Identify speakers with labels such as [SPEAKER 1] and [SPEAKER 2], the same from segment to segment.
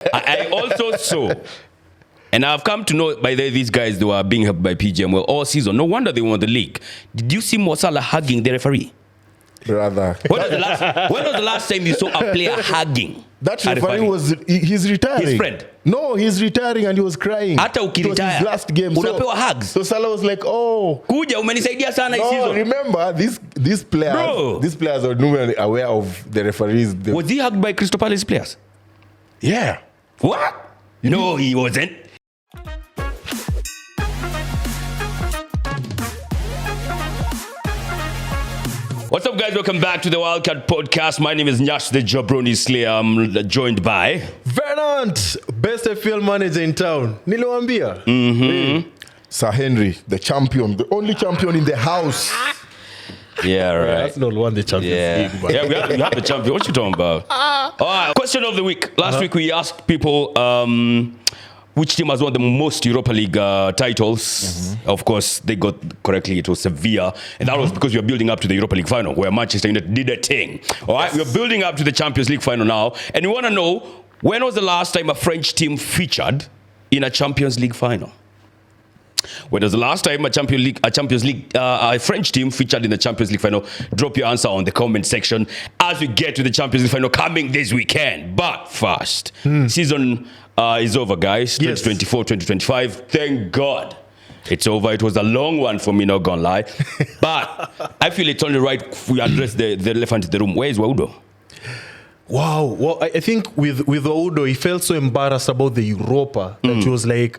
[SPEAKER 1] I also saw, and I've come to know by the way these guys, they were being helped by PGM all season. No wonder they won the league. Did you see Mo Salah hugging the referee?
[SPEAKER 2] Brother.
[SPEAKER 1] When was the last time you saw a player hugging?
[SPEAKER 2] That referee he's retiring.
[SPEAKER 1] His friend?
[SPEAKER 2] No, he's retiring and he was crying.
[SPEAKER 1] Hata ukiretire.
[SPEAKER 2] His last game.
[SPEAKER 1] Unapewa hugs.
[SPEAKER 2] So Salah was like, oh.
[SPEAKER 1] Kuja, umenisaidia sana hii season.
[SPEAKER 2] Remember, these players are not aware of the referees.
[SPEAKER 1] Was he hugged by Crystal Palace players?
[SPEAKER 2] Yeah.
[SPEAKER 1] What? No, he wasn't. What's up, guys? Welcome back to the Wildcard podcast. My name is Nyash, the Jabroni Slayer. I'm joined by
[SPEAKER 3] Vernant, best FPL manager in town. Niliwaambia.
[SPEAKER 2] Sir Henry, the champion, the only champion in the house.
[SPEAKER 1] Yeah, right.
[SPEAKER 3] That's not won the Champions League. But
[SPEAKER 1] Yeah, we have the champion. What you talking about? All right, question of the week. Last week we asked people which team has won the most Europa League titles. Of course, they got correctly. It was Sevilla. And that was because we were building up to the Europa League final where Manchester United did a thing. All right, we're building up to the Champions League final now. And we want to know, when was the last time a French team featured in a Champions League final? When was the last time a French team featured in the Champions League final? Drop your answer on the comment section as we get to the Champions League final coming this weekend. But first, season is over, guys. 2024-2025. Thank God it's over. It was a long one for me, not gonna lie. But I feel it's only right we address the elephant in the room. Where is Waudo?
[SPEAKER 3] wow. Well, I think with Oudo, he felt so embarrassed about the Europa that he was like,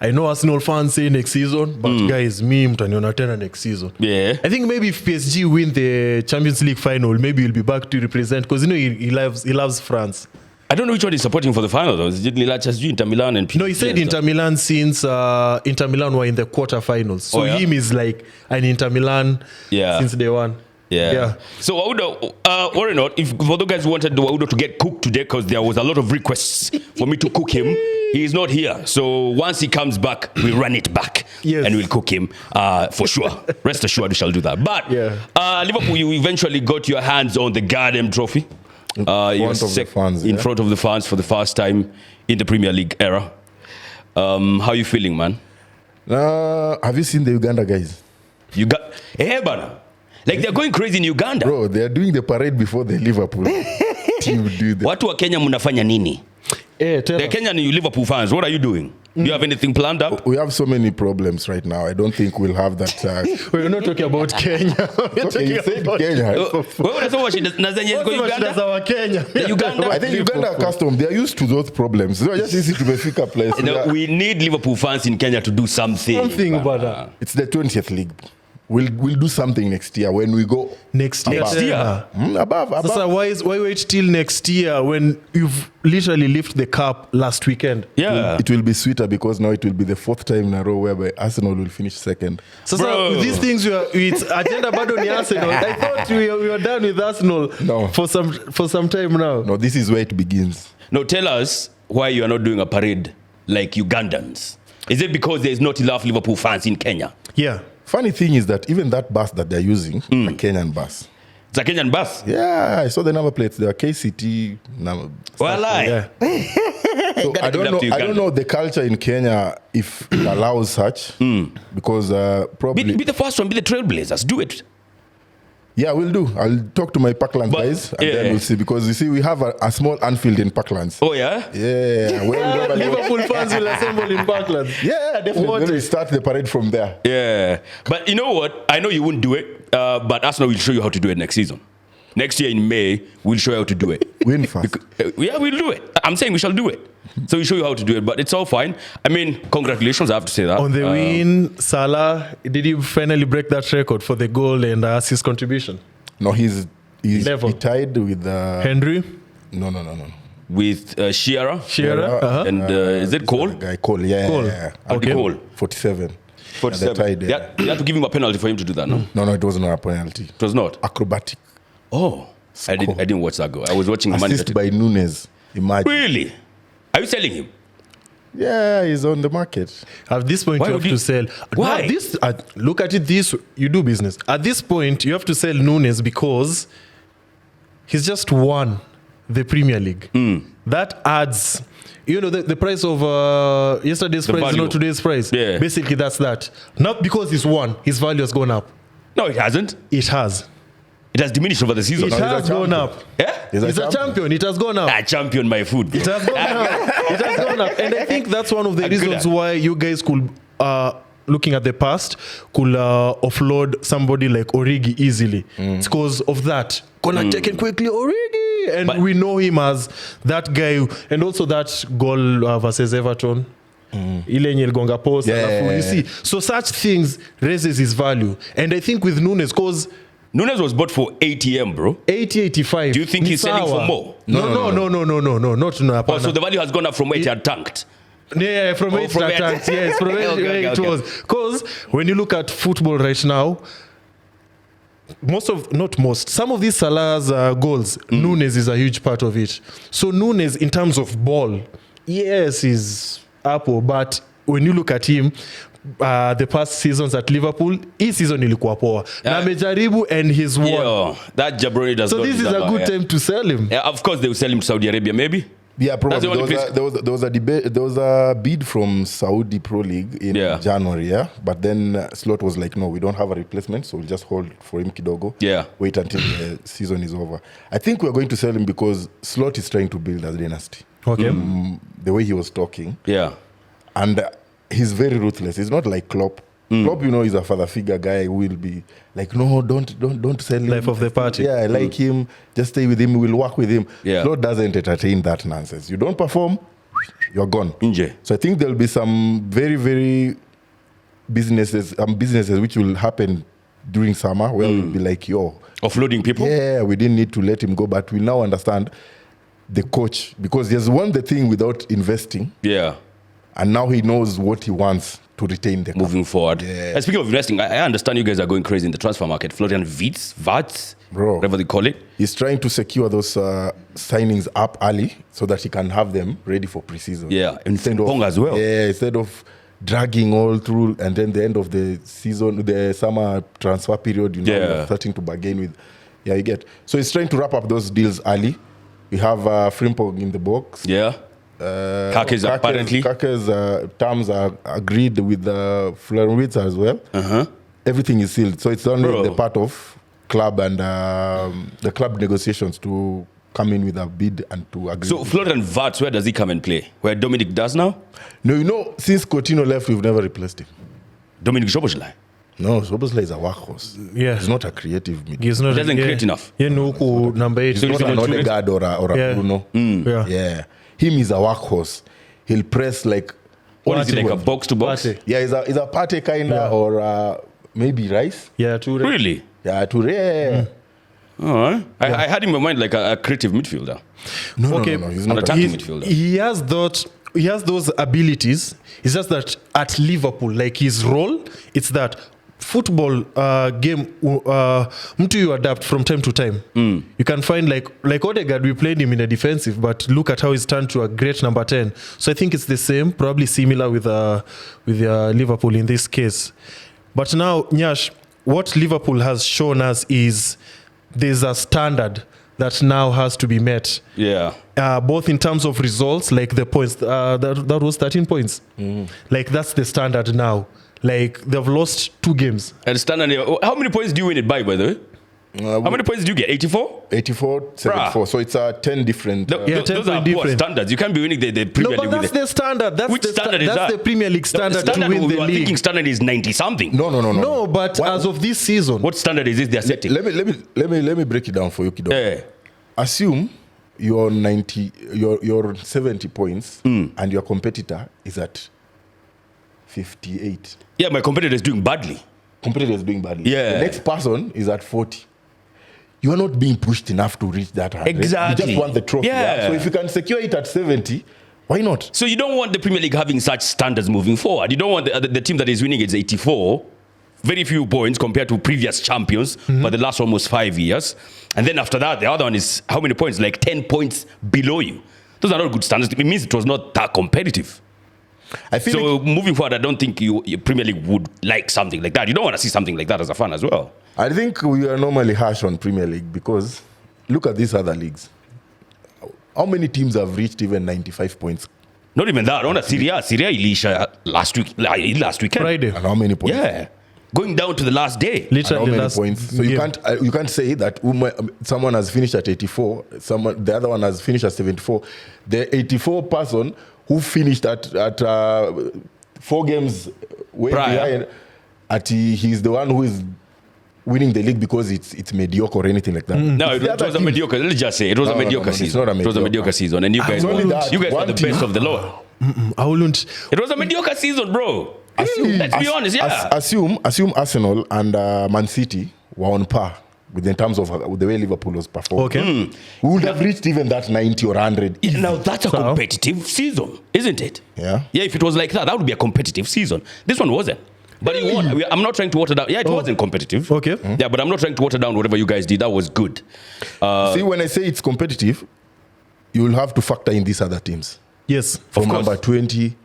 [SPEAKER 3] I know Arsenal fans say next season, but guys, me mtaniona tena next season.
[SPEAKER 1] Yeah.
[SPEAKER 3] I think maybe if PSG win the Champions League final, maybe he'll be back to represent, because you know he loves France.
[SPEAKER 1] I don't know which one he's supporting for the final though. Is it Inter Milan and PSG?
[SPEAKER 3] No, he said Inter Milan since Inter Milan were in the quarterfinals. So him is like an Inter Milan since day one. Yeah. So Waudo, or not, if for those guys who wanted Waudo to get cooked today, because there was a lot of requests for me to cook him, he is not here. So once he comes back, we run it back and we'll cook him for sure. Rest assured, we shall do that. But Liverpool, you eventually got your hands on the Goddamn trophy.
[SPEAKER 2] In front of the fans
[SPEAKER 1] for the first time in the Premier League era. How are you feeling, man?
[SPEAKER 2] Have you seen the Uganda guys?
[SPEAKER 1] Bana. Like they're going crazy in Uganda.
[SPEAKER 2] Bro, they're doing the parade before the Liverpool team do that.
[SPEAKER 1] Watu wa Kenya mnafanya nini? The Kenyan Liverpool fans, what are you doing? Do you have anything planned up?
[SPEAKER 2] We have so many problems right now. I don't think we'll have that.
[SPEAKER 3] We're not talking about Kenya. We're talking about
[SPEAKER 2] Kenya. I think Uganda are accustomed. They're used to those problems. So just easy to pick a place.
[SPEAKER 1] We need Liverpool fans in Kenya to do something.
[SPEAKER 2] It's the 20th league. We'll do something next year when we go
[SPEAKER 3] next year.
[SPEAKER 2] Above.
[SPEAKER 3] So why wait till next year when you've literally lifted the cup last weekend?
[SPEAKER 1] Yeah,
[SPEAKER 2] it will be sweeter because now it will be the fourth time in a row whereby Arsenal will finish second.
[SPEAKER 3] So these things it's agenda bado ni Arsenal. I thought we were done with Arsenal for some time now.
[SPEAKER 2] No, this is where it begins.
[SPEAKER 1] No, tell us why you are not doing a parade like Ugandans. Is it because there is not enough Liverpool fans in Kenya?
[SPEAKER 3] Yeah.
[SPEAKER 2] Funny thing is that even that bus that they're using, a Kenyan bus.
[SPEAKER 1] It's a Kenyan bus?
[SPEAKER 2] Yeah, I saw the number plates. They are KCT number.
[SPEAKER 1] Well,
[SPEAKER 2] so I don't know the culture in Kenya if it allows such, because probably...
[SPEAKER 1] Be the first one, be the trailblazers. Do it.
[SPEAKER 2] Yeah, we'll do. I'll talk to my Parkland guys and then we'll see. Because you see, we have a small Anfield in Parklands.
[SPEAKER 1] Oh, yeah?
[SPEAKER 2] Yeah.
[SPEAKER 3] Liverpool fans will assemble in Parkland.
[SPEAKER 2] Yeah, definitely. Then we start the parade from there.
[SPEAKER 1] Yeah. But you know what? I know you wouldn't do it, but Arsenal will show you how to do it next season. Next year in May, we'll show you how to do it.
[SPEAKER 2] Win first.
[SPEAKER 1] Yeah, we'll do it. I'm saying we shall do it. So we'll show you how to do it, but it's all fine. I mean, congratulations, I have to say that.
[SPEAKER 3] On the win, Salah, did he finally break that record for the goal and assist contribution?
[SPEAKER 2] No, he tied with
[SPEAKER 3] Henry?
[SPEAKER 2] No.
[SPEAKER 1] With Shearer. And is it Cole?
[SPEAKER 2] Guy Cole, yeah.
[SPEAKER 1] Okay. Cole.
[SPEAKER 2] 47.
[SPEAKER 1] They had to give him a penalty for him to do that, no?
[SPEAKER 2] No, it wasn't a penalty.
[SPEAKER 1] It was not?
[SPEAKER 2] Acrobatic.
[SPEAKER 1] Oh. I didn't watch that goal. I was watching
[SPEAKER 2] assist by Nunes. Imagine.
[SPEAKER 1] Really? Are you selling him?
[SPEAKER 2] Yeah, he's on the market.
[SPEAKER 3] At this point, you have to sell.
[SPEAKER 1] Why?
[SPEAKER 3] Look at it this, you do business. At this point, you have to sell Nunes because he's just won the Premier League. That adds You know, the price of yesterday's price,
[SPEAKER 1] value.
[SPEAKER 3] Today's price.
[SPEAKER 1] Yeah.
[SPEAKER 3] Basically, that's that. Not because he's won, his value has gone up.
[SPEAKER 1] No, it hasn't.
[SPEAKER 3] It has.
[SPEAKER 1] It has diminished over the season.
[SPEAKER 3] It has gone up.
[SPEAKER 1] Yeah?
[SPEAKER 3] He's a champion. It has gone up.
[SPEAKER 1] Champion my food.
[SPEAKER 3] It has gone up. It has gone up. And I think that's one of the reasons why you guys could, looking at the past, could offload somebody like Origi easily. It's because of that. Gonna take it quickly, Origi. And we know him as that guy. And also that goal versus Everton. Ile yenye iligonga post. You see. So such things raises his value. And I think with Nunes, because
[SPEAKER 1] Nunes was bought for 80M, bro.
[SPEAKER 3] 85.
[SPEAKER 1] Do you think he's selling for more?
[SPEAKER 3] No. Not no.
[SPEAKER 1] Oh, so the value has gone up from where it had tanked.
[SPEAKER 3] Yeah, from where it had tanked. Yes, from where it was. Because when you look at football right now, some of these Salah's goals, Nunes is a huge part of it. So Nunes, in terms of ball, yes, is Apple, but when you look at him, the past seasons at Liverpool, hii season ilikuwa poa. Na amejaribu and he's won.
[SPEAKER 1] Yo, that jabroni does
[SPEAKER 3] so
[SPEAKER 1] not
[SPEAKER 3] this is a good time to sell him.
[SPEAKER 1] Yeah, of course they will sell him to Saudi Arabia, maybe.
[SPEAKER 2] Yeah, probably. There was a debate. There was a bid from Saudi Pro League in January, but then Slot was like, no, we don't have a replacement, so we'll just hold for him kidogo.
[SPEAKER 1] Yeah.
[SPEAKER 2] Wait until the season is over. I think we're going to sell him because Slot is trying to build a dynasty.
[SPEAKER 3] Okay.
[SPEAKER 2] The way he was talking.
[SPEAKER 1] Yeah.
[SPEAKER 2] And he's very ruthless. He's not like Klopp. Klopp, is a father figure guy who will be like, no, don't sell him.
[SPEAKER 3] Life of the party.
[SPEAKER 2] Yeah, I like him. Just stay with him. We'll work with him.
[SPEAKER 1] Yeah.
[SPEAKER 2] Klopp doesn't entertain that nonsense. You don't perform, you're gone.
[SPEAKER 1] Inje.
[SPEAKER 2] So I think there'll be some very, very businesses which will happen during summer where we'll be like,
[SPEAKER 1] offloading people?
[SPEAKER 2] Yeah, we didn't need to let him go, but we now understand the coach because he has won the thing without investing.
[SPEAKER 1] Yeah.
[SPEAKER 2] And now he knows what he wants to retain the
[SPEAKER 1] moving forward.
[SPEAKER 2] Yeah.
[SPEAKER 1] And speaking of investing, I understand you guys are going crazy in the transfer market. Florian Wirtz,
[SPEAKER 2] bro,
[SPEAKER 1] whatever they call it.
[SPEAKER 2] He's trying to secure those signings up early so that he can have them ready for preseason.
[SPEAKER 1] Yeah, instead of as well.
[SPEAKER 2] Yeah, instead of dragging all through and then the end of the season, the summer transfer period, you're starting to bargain with. Yeah, you get. So he's trying to wrap up those deals early. We have Frimpong in the box.
[SPEAKER 1] Yeah. Kake's apparently.
[SPEAKER 2] Kake's terms are agreed with Florian Wirtz as well. Everything is sealed. So it's only the part of club and the club negotiations to come in with a bid and to agree.
[SPEAKER 1] So Florian Wirtz, where does he come and play? Where Dominic does now?
[SPEAKER 2] No, since Coutinho left, we've never replaced him.
[SPEAKER 1] Dominic Szoboszlai?
[SPEAKER 2] No, Szoboszlai is a workhorse.
[SPEAKER 3] Yeah.
[SPEAKER 2] He's not a creative midfielder.
[SPEAKER 1] He doesn't create enough.
[SPEAKER 3] Yeah, number 8.
[SPEAKER 2] He's not an Odegaard or a Bruno. Yeah. Him is a workhorse. He'll press like...
[SPEAKER 1] What is it, like a box-to-box?
[SPEAKER 2] Partey. Yeah, he's a Partey kind of, or maybe Rice.
[SPEAKER 3] Yeah, Toure.
[SPEAKER 1] Really?
[SPEAKER 2] Yeah, Toure.
[SPEAKER 1] All right. I had in my mind like a creative midfielder.
[SPEAKER 2] No, he's not
[SPEAKER 1] an attacking midfielder.
[SPEAKER 3] He has those abilities. It's just that at Liverpool, like his role, it's that football game, mtu you adapt from time to time. You can find like Odegaard, we played him in a defensive, but look at how he's turned to a great number 10. So I think it's the same, probably similar with Liverpool in this case. But now, Nyash, what Liverpool has shown us is there's a standard that now has to be met.
[SPEAKER 1] Yeah.
[SPEAKER 3] Both in terms of results, like the points, that was 13 points. Like that's the standard now. Like they've lost 2 games.
[SPEAKER 1] And standard, how many points do you win it by the way? How many points do you get? 84?
[SPEAKER 2] 84, 74. So it's 10 different.
[SPEAKER 1] Those are poor standards. You can't be winning the Premier League.
[SPEAKER 3] No, but that's the standard.
[SPEAKER 1] Which standard is that?
[SPEAKER 3] That's the Premier League standard to win the league.
[SPEAKER 1] I thinking standard is 90-something.
[SPEAKER 2] No,
[SPEAKER 3] but as of this season.
[SPEAKER 1] What standard is this they're setting?
[SPEAKER 2] Let me break it down for you, Kido. Assume you're 70 points and your competitor is at 58.
[SPEAKER 1] Yeah, my competitor is doing badly.
[SPEAKER 2] Yeah. The next person is at 40. You are not being pushed enough to reach that 100.
[SPEAKER 1] Exactly.
[SPEAKER 2] You just want the trophy.
[SPEAKER 1] Yeah.
[SPEAKER 2] So if you can secure it at 70, why not?
[SPEAKER 1] So you don't want the Premier League having such standards moving forward. You don't want the team that is winning is 84. Very few points compared to previous champions for the last almost 5 years. And then after that, the other one is how many points? Like 10 points below you. Those are not good standards. It means it was not that competitive.
[SPEAKER 2] I feel
[SPEAKER 1] so moving forward, I don't think your Premier League would like something like that. You don't want to see something like that as a fan as well.
[SPEAKER 2] I think we are normally harsh on Premier League because look at these other leagues. How many teams have reached even 95 points
[SPEAKER 1] Not even that. On a Syria ilisha last weekend.
[SPEAKER 3] Friday.
[SPEAKER 2] And how many points?
[SPEAKER 1] Yeah. Going down to the last day.
[SPEAKER 3] Literally
[SPEAKER 2] How many
[SPEAKER 3] last
[SPEAKER 2] points? So you can't say that someone has finished at 84, the other one has finished at 74. The 84 person who finished at 4 games way behind, he's the one who is winning the league because it's mediocre or anything like that.
[SPEAKER 1] No, it was a mediocre. Let's just say it was a mediocre season. It was a mediocre season, and you guys were the best of the lot.
[SPEAKER 3] I wouldn't.
[SPEAKER 1] It was a mediocre season, bro. Let's be honest, yeah.
[SPEAKER 2] Assume Arsenal and Man City were on par in terms of the way Liverpool was performing.
[SPEAKER 3] Okay.
[SPEAKER 2] We would have reached even that 90 or 100.
[SPEAKER 1] Now that's a competitive season, isn't it?
[SPEAKER 2] Yeah.
[SPEAKER 1] Yeah, if it was like that, that would be a competitive season. This one wasn't. But it won. I'm not trying to water down. Yeah, it wasn't competitive.
[SPEAKER 3] Okay.
[SPEAKER 1] Yeah, but I'm not trying to water down whatever you guys did. That was good.
[SPEAKER 2] See, when I say it's competitive, you will have to factor in these other teams.
[SPEAKER 3] Yes.
[SPEAKER 2] From number 20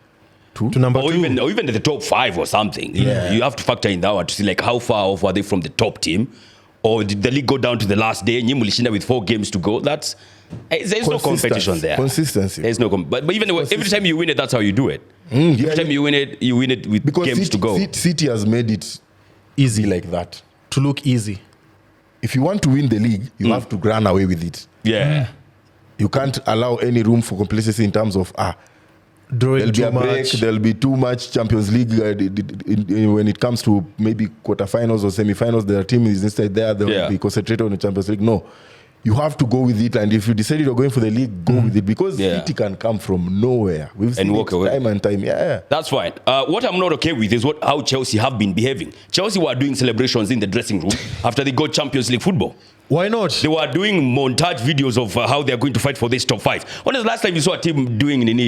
[SPEAKER 3] to number 2.
[SPEAKER 1] Or even the top 5 or something.
[SPEAKER 2] Yeah.
[SPEAKER 1] You have to factor in that one to see like how far off are they from the top team. Or did the league go down to the last day and Mulishinda with 4 games to go? There's no competition there.
[SPEAKER 2] Consistency.
[SPEAKER 1] There's no but even every time you win it, that's how you do it. Every time you win it with games to go.
[SPEAKER 2] City has made it easy like that.
[SPEAKER 3] To look easy.
[SPEAKER 2] If you want to win the league, you have to run away with it.
[SPEAKER 1] Yeah.
[SPEAKER 2] You can't allow any room for complacency in terms of
[SPEAKER 3] Drawing
[SPEAKER 2] there'll be a break,
[SPEAKER 3] much.
[SPEAKER 2] there'll be too much Champions League when it comes to maybe quarterfinals or semi-finals. Their team is instead there. They'll be concentrated on the Champions League. No, you have to go with it. And if you decide you're going for the league, go with it because City can come from nowhere. We've seen
[SPEAKER 1] walk away
[SPEAKER 2] time and time. Yeah,
[SPEAKER 1] that's fine. What I'm not okay with is how Chelsea have been behaving. Chelsea were doing celebrations in the dressing room after they got Champions League football.
[SPEAKER 3] Why not?
[SPEAKER 1] They were doing montage videos of how they're going to fight for this top 5. When was the last time you saw a team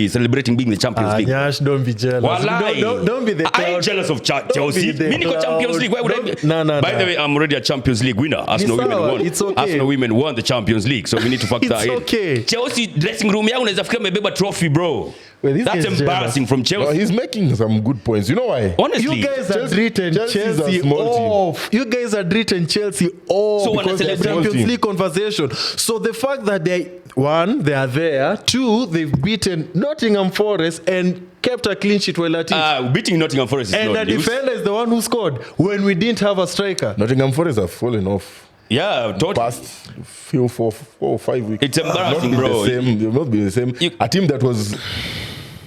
[SPEAKER 1] celebrating being the Champions League?
[SPEAKER 3] Yash, don't be jealous. Don't be the clown.
[SPEAKER 1] I ain't jealous of Chelsea. Minico Champions League. Why would I be?
[SPEAKER 3] No.
[SPEAKER 1] By the way, I'm already a Champions League winner. Arsenal women won.
[SPEAKER 3] It's okay.
[SPEAKER 1] Arsenal women won the Champions League, so we need to factor that in.
[SPEAKER 3] It's okay.
[SPEAKER 1] Chelsea dressing room, unaweza fika mebeba trophy, bro. That's embarrassing from Chelsea.
[SPEAKER 2] He's making some good points. You know why?
[SPEAKER 1] Honestly,
[SPEAKER 3] you guys are written Chelsea off. You guys are written Chelsea off.
[SPEAKER 1] So
[SPEAKER 3] because they're Champions League conversation. So the fact that they are there. 2, they've beaten Nottingham Forest and kept a clean sheet while at it.
[SPEAKER 1] Beating Nottingham Forest is
[SPEAKER 3] and
[SPEAKER 1] not
[SPEAKER 3] the defender is the one who scored when we didn't have a striker.
[SPEAKER 2] Nottingham Forest have fallen off.
[SPEAKER 1] Yeah,
[SPEAKER 2] past few 4 or 5 weeks.
[SPEAKER 1] It's embarrassing, bro.
[SPEAKER 2] They've not been the same. A team that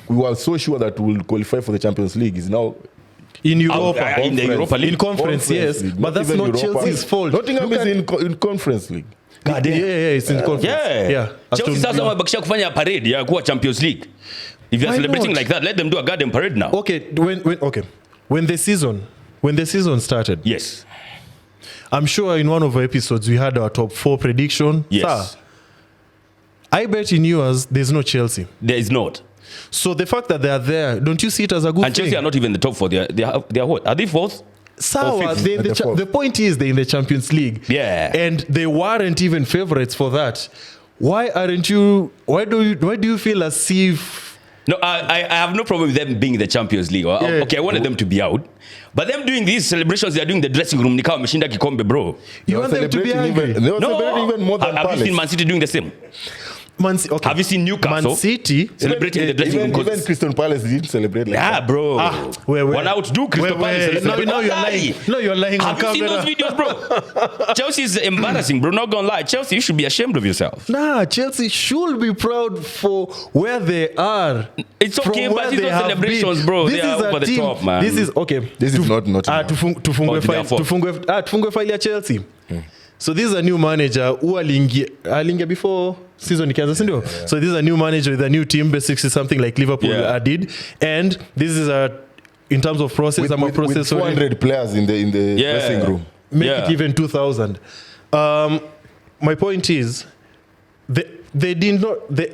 [SPEAKER 2] we were so sure that will qualify for the Champions League is now
[SPEAKER 3] in Europa,
[SPEAKER 1] in the Europa League.
[SPEAKER 3] In conference, yes.
[SPEAKER 2] League.
[SPEAKER 3] But that's not Chelsea's fault.
[SPEAKER 2] Nottingham is in conference league.
[SPEAKER 3] God, yeah, it's in conference.
[SPEAKER 1] Yeah. Chelsea sasa wamebakisha kufanya parade ya kuwa Champions League. If you're celebrating like that, let them do a garden parade now.
[SPEAKER 3] Okay, when the season started.
[SPEAKER 1] Yes.
[SPEAKER 3] I'm sure in one of our episodes we had our top 4 prediction.
[SPEAKER 1] Yes.
[SPEAKER 3] Sir, I bet in yours there's no Chelsea.
[SPEAKER 1] There is not.
[SPEAKER 3] So the fact that they are there, don't you see it as a good thing?
[SPEAKER 1] And Chelsea are not even the top 4. They are what? Are they 4th?
[SPEAKER 3] Sour. The point is they're in the Champions League.
[SPEAKER 1] Yeah.
[SPEAKER 3] And they weren't even favorites for that. Why aren't you? Why do you feel as if?
[SPEAKER 1] No, I have no problem with them being in the Champions League. Okay, I wanted them to be out. But them doing these celebrations, they're doing the dressing room. Nikawa meshinda kikombe, bro.
[SPEAKER 3] You want them to be angry?
[SPEAKER 2] They were celebrating even more than
[SPEAKER 1] Have you seen Man City doing the same?
[SPEAKER 3] Okay.
[SPEAKER 1] Have you seen Newcastle
[SPEAKER 3] Man City
[SPEAKER 1] celebrating in the dressing room?
[SPEAKER 2] Even Crystal Palace didn't celebrate like that.
[SPEAKER 1] Bro.
[SPEAKER 3] One
[SPEAKER 1] outdo Crystal Palace.
[SPEAKER 3] No, you're lying. No, you're lying on
[SPEAKER 1] camera. Have you seen those videos, bro? Chelsea is embarrassing, bro. Not gonna lie. Chelsea, you should be ashamed of yourself.
[SPEAKER 3] Nah, Chelsea should be proud for where they are.
[SPEAKER 1] It's okay, but these are celebrations, bro. They are over the top, man.
[SPEAKER 3] This is okay.
[SPEAKER 2] This is not
[SPEAKER 3] tufungwe file ya Chelsea. So this is a new manager who alingia before season ikianza, si ndio? So this is a new manager with a new team, basically something like Liverpool did. And this is in terms of process,
[SPEAKER 2] with 400 players in the dressing room.
[SPEAKER 3] Make it even 2,000. My point is, they did not. The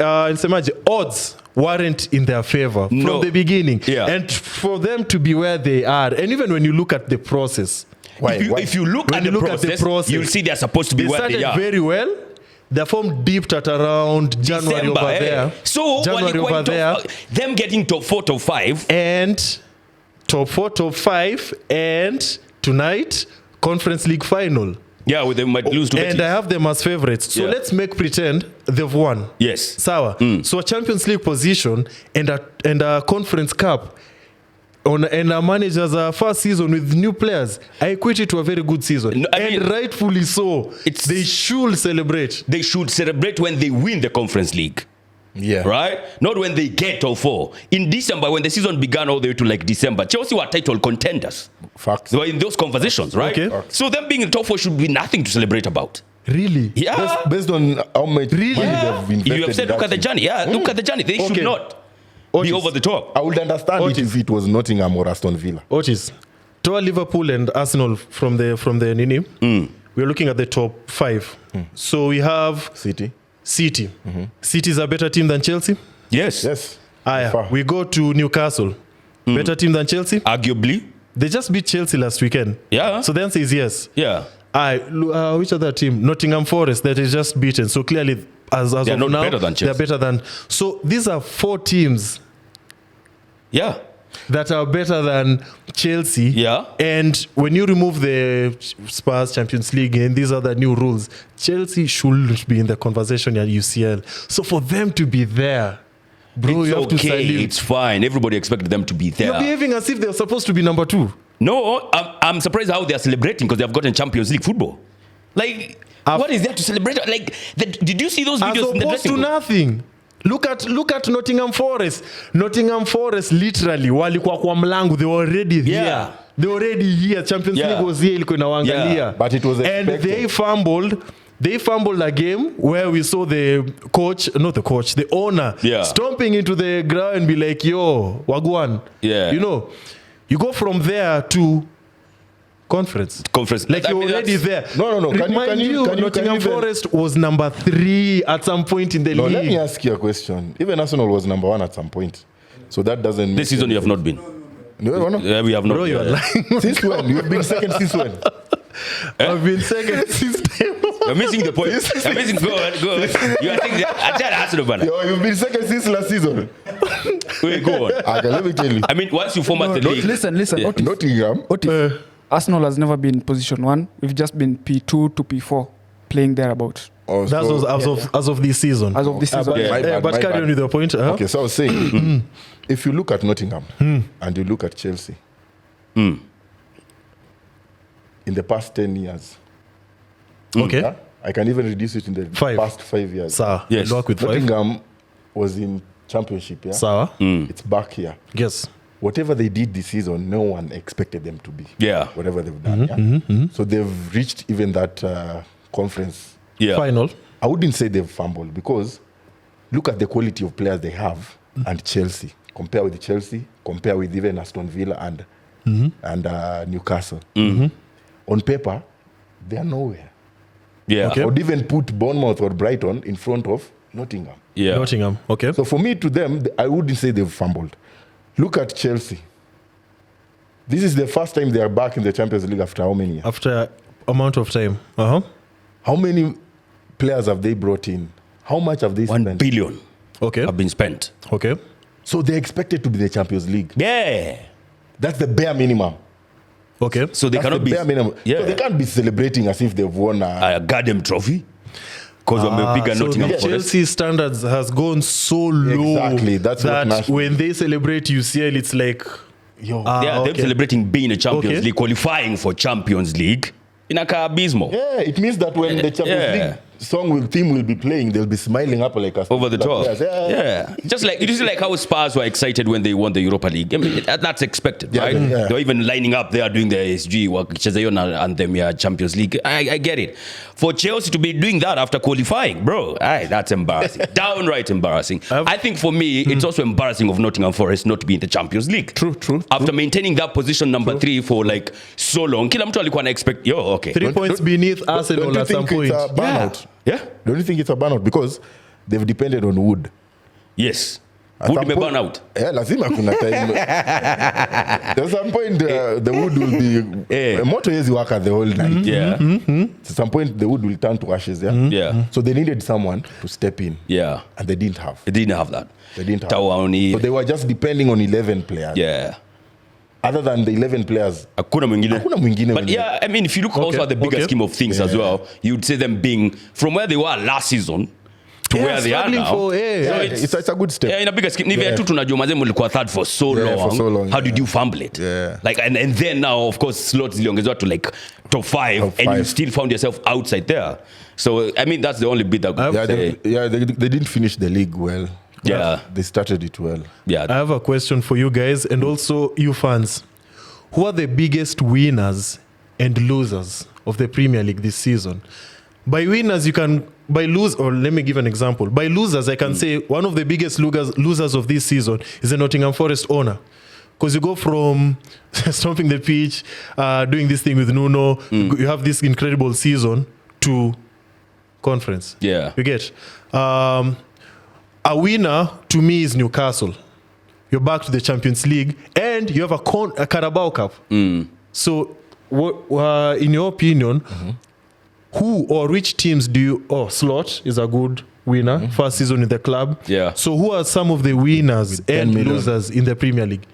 [SPEAKER 3] odds weren't in their favor from the beginning, and for them to be where they are, and even when you look at the process.
[SPEAKER 1] If you look at the process, you'll see they're supposed to be where they are.
[SPEAKER 3] They started very well. Their form dipped at around January over there.
[SPEAKER 1] So
[SPEAKER 3] January over there.
[SPEAKER 1] Them getting top 4, top 5.
[SPEAKER 3] And top 4, top 5. And tonight, Conference League final.
[SPEAKER 1] Yeah, they might lose to Betis.
[SPEAKER 3] And I have them as favorites. So let's make pretend they've won.
[SPEAKER 1] Yes.
[SPEAKER 3] Sawa. So a Champions League position and a Conference Cup and a manager's first season with new players, I equate it to a very good season.
[SPEAKER 1] No, I mean,
[SPEAKER 3] rightfully so. They should celebrate.
[SPEAKER 1] They should celebrate when they win the Conference League.
[SPEAKER 2] Yeah.
[SPEAKER 1] Right? Not when they get top 4. In December, when the season began all the way to like December, Chelsea were title contenders.
[SPEAKER 2] Facts.
[SPEAKER 1] They were in those conversations, right?
[SPEAKER 3] Okay.
[SPEAKER 1] So them being in top 4 should be nothing to celebrate about.
[SPEAKER 3] Really?
[SPEAKER 1] Yeah.
[SPEAKER 2] Based on how much money they've invested.
[SPEAKER 1] You have said, look at the journey. Yeah, look at the journey. They should not be over the top.
[SPEAKER 2] I would understand it if it was Nottingham or Aston Villa.
[SPEAKER 3] Otis, to Liverpool and Arsenal from the Nini, we're looking at the top 5. So we have
[SPEAKER 2] City.
[SPEAKER 3] City is a better team than Chelsea.
[SPEAKER 2] Yes.
[SPEAKER 3] We go to Newcastle. Better team than Chelsea?
[SPEAKER 1] Arguably.
[SPEAKER 3] They just beat Chelsea last weekend.
[SPEAKER 1] Yeah.
[SPEAKER 3] So the answer is yes.
[SPEAKER 1] Yeah.
[SPEAKER 3] Which other team? Nottingham Forest that is just beaten. So clearly, as
[SPEAKER 1] They're
[SPEAKER 3] of
[SPEAKER 1] not
[SPEAKER 3] now,
[SPEAKER 1] better than Chelsea.
[SPEAKER 3] they're better than. So these are 4 teams.
[SPEAKER 1] Yeah.
[SPEAKER 3] That are better than Chelsea.
[SPEAKER 1] Yeah.
[SPEAKER 3] And when you remove the Spurs Champions League and these are the new rules, Chelsea shouldn't be in the conversation at UCL. So for them to be there, bro,
[SPEAKER 1] It's
[SPEAKER 3] you have to
[SPEAKER 1] okay.
[SPEAKER 3] salute.
[SPEAKER 1] It's fine. Everybody expected them to be there.
[SPEAKER 3] You're behaving as if they're supposed to be number 2.
[SPEAKER 1] No, I'm surprised how they're celebrating because they've gotten Champions League football. Like, what is there to celebrate? Like, did you see those videos in the
[SPEAKER 3] As opposed
[SPEAKER 1] dressing
[SPEAKER 3] to
[SPEAKER 1] room?
[SPEAKER 3] nothing. Look at Nottingham Forest. Nottingham Forest literally walikuwa kwa mlango. They were already here.
[SPEAKER 1] Yeah.
[SPEAKER 3] They were already here. Champions League was here. Ilikuwa inawaangalia.
[SPEAKER 1] Yeah.
[SPEAKER 2] But it was expected.
[SPEAKER 3] And they fumbled a game where we saw the owner stomping into the ground and be like, yo, wagwan.
[SPEAKER 1] Yeah.
[SPEAKER 3] You know, you go from there to conference. Like
[SPEAKER 1] I
[SPEAKER 3] you're
[SPEAKER 1] mean,
[SPEAKER 3] already there.
[SPEAKER 2] No.
[SPEAKER 3] Remind you, Nottingham Forest was number 3 at some point in the league.
[SPEAKER 2] Let me ask you a question. Even Arsenal was number 1 at some point. So that doesn't make
[SPEAKER 1] This season you have not been.
[SPEAKER 2] No.
[SPEAKER 1] Yeah, we have not.
[SPEAKER 3] Bro, you're lying.
[SPEAKER 2] Since when? You've been second since when?
[SPEAKER 3] I've been second since day one.
[SPEAKER 1] You're missing the point. You're missing. Go on. You are thinking. I tell Arsenal, man.
[SPEAKER 2] You've been second since last season.
[SPEAKER 1] Wait, go on.
[SPEAKER 2] Okay, let me tell you.
[SPEAKER 1] I mean, once you format the league.
[SPEAKER 4] Listen.
[SPEAKER 1] Yeah.
[SPEAKER 4] Otis.
[SPEAKER 2] Nottingham.
[SPEAKER 4] Arsenal has never been position 1. We've just been P2 to P4, playing thereabout.
[SPEAKER 3] That was as of this season.
[SPEAKER 4] As of this season.
[SPEAKER 3] But carry on with your point.
[SPEAKER 2] Okay, so I was saying, if you look at Nottingham and you look at Chelsea, in the past 10 years,
[SPEAKER 3] Okay.
[SPEAKER 2] I can even reduce it in the past 5 years.
[SPEAKER 3] Sawa.
[SPEAKER 1] Yes.
[SPEAKER 3] Work with 5.
[SPEAKER 2] Nottingham was in championship, yeah?
[SPEAKER 3] Sawa.
[SPEAKER 2] It's back here.
[SPEAKER 3] Yes.
[SPEAKER 2] Whatever they did this season, no one expected them to be.
[SPEAKER 1] Yeah.
[SPEAKER 2] Whatever they've done, So they've reached even that conference.
[SPEAKER 1] Yeah.
[SPEAKER 3] Final.
[SPEAKER 2] I wouldn't say they've fumbled because look at the quality of players they have and Chelsea. Compare with Chelsea, compare with even Aston Villa and Newcastle. On paper, they are nowhere.
[SPEAKER 1] Yeah.
[SPEAKER 3] Okay.
[SPEAKER 2] I would even put Bournemouth or Brighton in front of Nottingham.
[SPEAKER 1] Yeah.
[SPEAKER 3] Nottingham. Okay.
[SPEAKER 2] So for me, to them, I wouldn't say they've fumbled. Look at Chelsea. This is the first time they are back in the Champions League after how many years?
[SPEAKER 3] After amount of time.
[SPEAKER 2] How many players have they brought in? How much have they
[SPEAKER 1] 1
[SPEAKER 2] spent?
[SPEAKER 1] billion
[SPEAKER 3] Okay.
[SPEAKER 1] have been spent.
[SPEAKER 3] Okay.
[SPEAKER 2] So they're expected to be the Champions League.
[SPEAKER 1] Yeah.
[SPEAKER 2] That's the bare minimum.
[SPEAKER 3] Okay.
[SPEAKER 1] So they
[SPEAKER 2] That's
[SPEAKER 1] cannot
[SPEAKER 2] the
[SPEAKER 1] be.
[SPEAKER 2] bare minimum.
[SPEAKER 1] Yeah.
[SPEAKER 2] So they can't be celebrating as if they've won
[SPEAKER 1] A goddamn trophy. Because I'm a bigger
[SPEAKER 3] So
[SPEAKER 1] Nottingham
[SPEAKER 3] the
[SPEAKER 1] Forest.
[SPEAKER 3] Chelsea standards has gone so low.
[SPEAKER 2] Exactly, that's what
[SPEAKER 3] that
[SPEAKER 2] national-
[SPEAKER 3] when they celebrate UCL, it's like
[SPEAKER 2] Yo.
[SPEAKER 1] Them
[SPEAKER 3] okay.
[SPEAKER 1] celebrating being a Champions
[SPEAKER 3] Okay.
[SPEAKER 1] League, qualifying for Champions League. In a abysmal.
[SPEAKER 2] Yeah, it means that when the Champions League team will be playing, they'll be smiling up like us.
[SPEAKER 1] Over the top.
[SPEAKER 2] Players.
[SPEAKER 1] Yeah. Just like, it is like how Spurs were excited when they won the Europa League. I mean, that's expected, right?
[SPEAKER 2] Yeah.
[SPEAKER 1] They're even lining up there doing the SG work, and them Champions League. I get it. For Chelsea to be doing that after qualifying, bro, that's embarrassing. Downright embarrassing. I think for me, it's also embarrassing of Nottingham Forest not to be in the Champions League.
[SPEAKER 3] True.
[SPEAKER 1] After maintaining that position number 3 for like so long, kila mtu alikuwa na expect, okay.
[SPEAKER 3] 3 points beneath Arsenal
[SPEAKER 2] Don't you
[SPEAKER 3] at some
[SPEAKER 2] think
[SPEAKER 3] point.
[SPEAKER 2] it's a burnout?
[SPEAKER 1] Yeah.
[SPEAKER 2] Don't you think it's a burnout? Because they've depended on Wood.
[SPEAKER 1] Yes.
[SPEAKER 2] At
[SPEAKER 1] Would
[SPEAKER 2] some
[SPEAKER 1] be
[SPEAKER 2] point-
[SPEAKER 1] burn out.
[SPEAKER 2] Yeah, lazima kuna time. At some point, the wood will be. Moto yezi work the whole night.
[SPEAKER 1] Yeah.
[SPEAKER 2] At some point, the wood will turn to ashes. Yeah.
[SPEAKER 1] Yeah.
[SPEAKER 2] So they needed someone to step in.
[SPEAKER 1] Yeah.
[SPEAKER 2] And they didn't have.
[SPEAKER 1] They didn't have that.
[SPEAKER 2] They didn't have.
[SPEAKER 1] Tawa only.
[SPEAKER 2] So they were just depending on 11 players.
[SPEAKER 1] Yeah.
[SPEAKER 2] other than the 11 players,
[SPEAKER 1] hakuna mwingine. But
[SPEAKER 2] mwenye.
[SPEAKER 1] yeah, I mean, if you look also at the bigger scheme of things as well, you'd say them being from where they were last season to where they are now.
[SPEAKER 2] So it's a good step.
[SPEAKER 1] Yeah, in a bigger scheme. Ni tu tunajua mazee mlikuwa third for so long. How did you fumble it?
[SPEAKER 2] Yeah.
[SPEAKER 1] Like and then now of course slots ziliongezwa to like top 5 and you still found yourself outside there. So I mean that's the only bit that
[SPEAKER 2] they didn't finish the league well.
[SPEAKER 1] Yeah.
[SPEAKER 2] They started it well.
[SPEAKER 3] I have a question for you guys and also you fans. Who are the biggest winners and losers of the Premier League this season? By winners, or let me give an example. By losers, I can say one of the biggest losers of this season is the Nottingham Forest owner. Because you go from stomping the pitch, doing this thing with Nuno, you have this incredible season to conference.
[SPEAKER 1] Yeah.
[SPEAKER 3] You get? A winner to me is Newcastle. You're back to the Champions League and you have a Carabao Cup. So, in your opinion, who or which teams do you... Slot is a good winner, first season in the club.
[SPEAKER 1] Yeah.
[SPEAKER 3] So who are some of the winners and losers in the Premier League?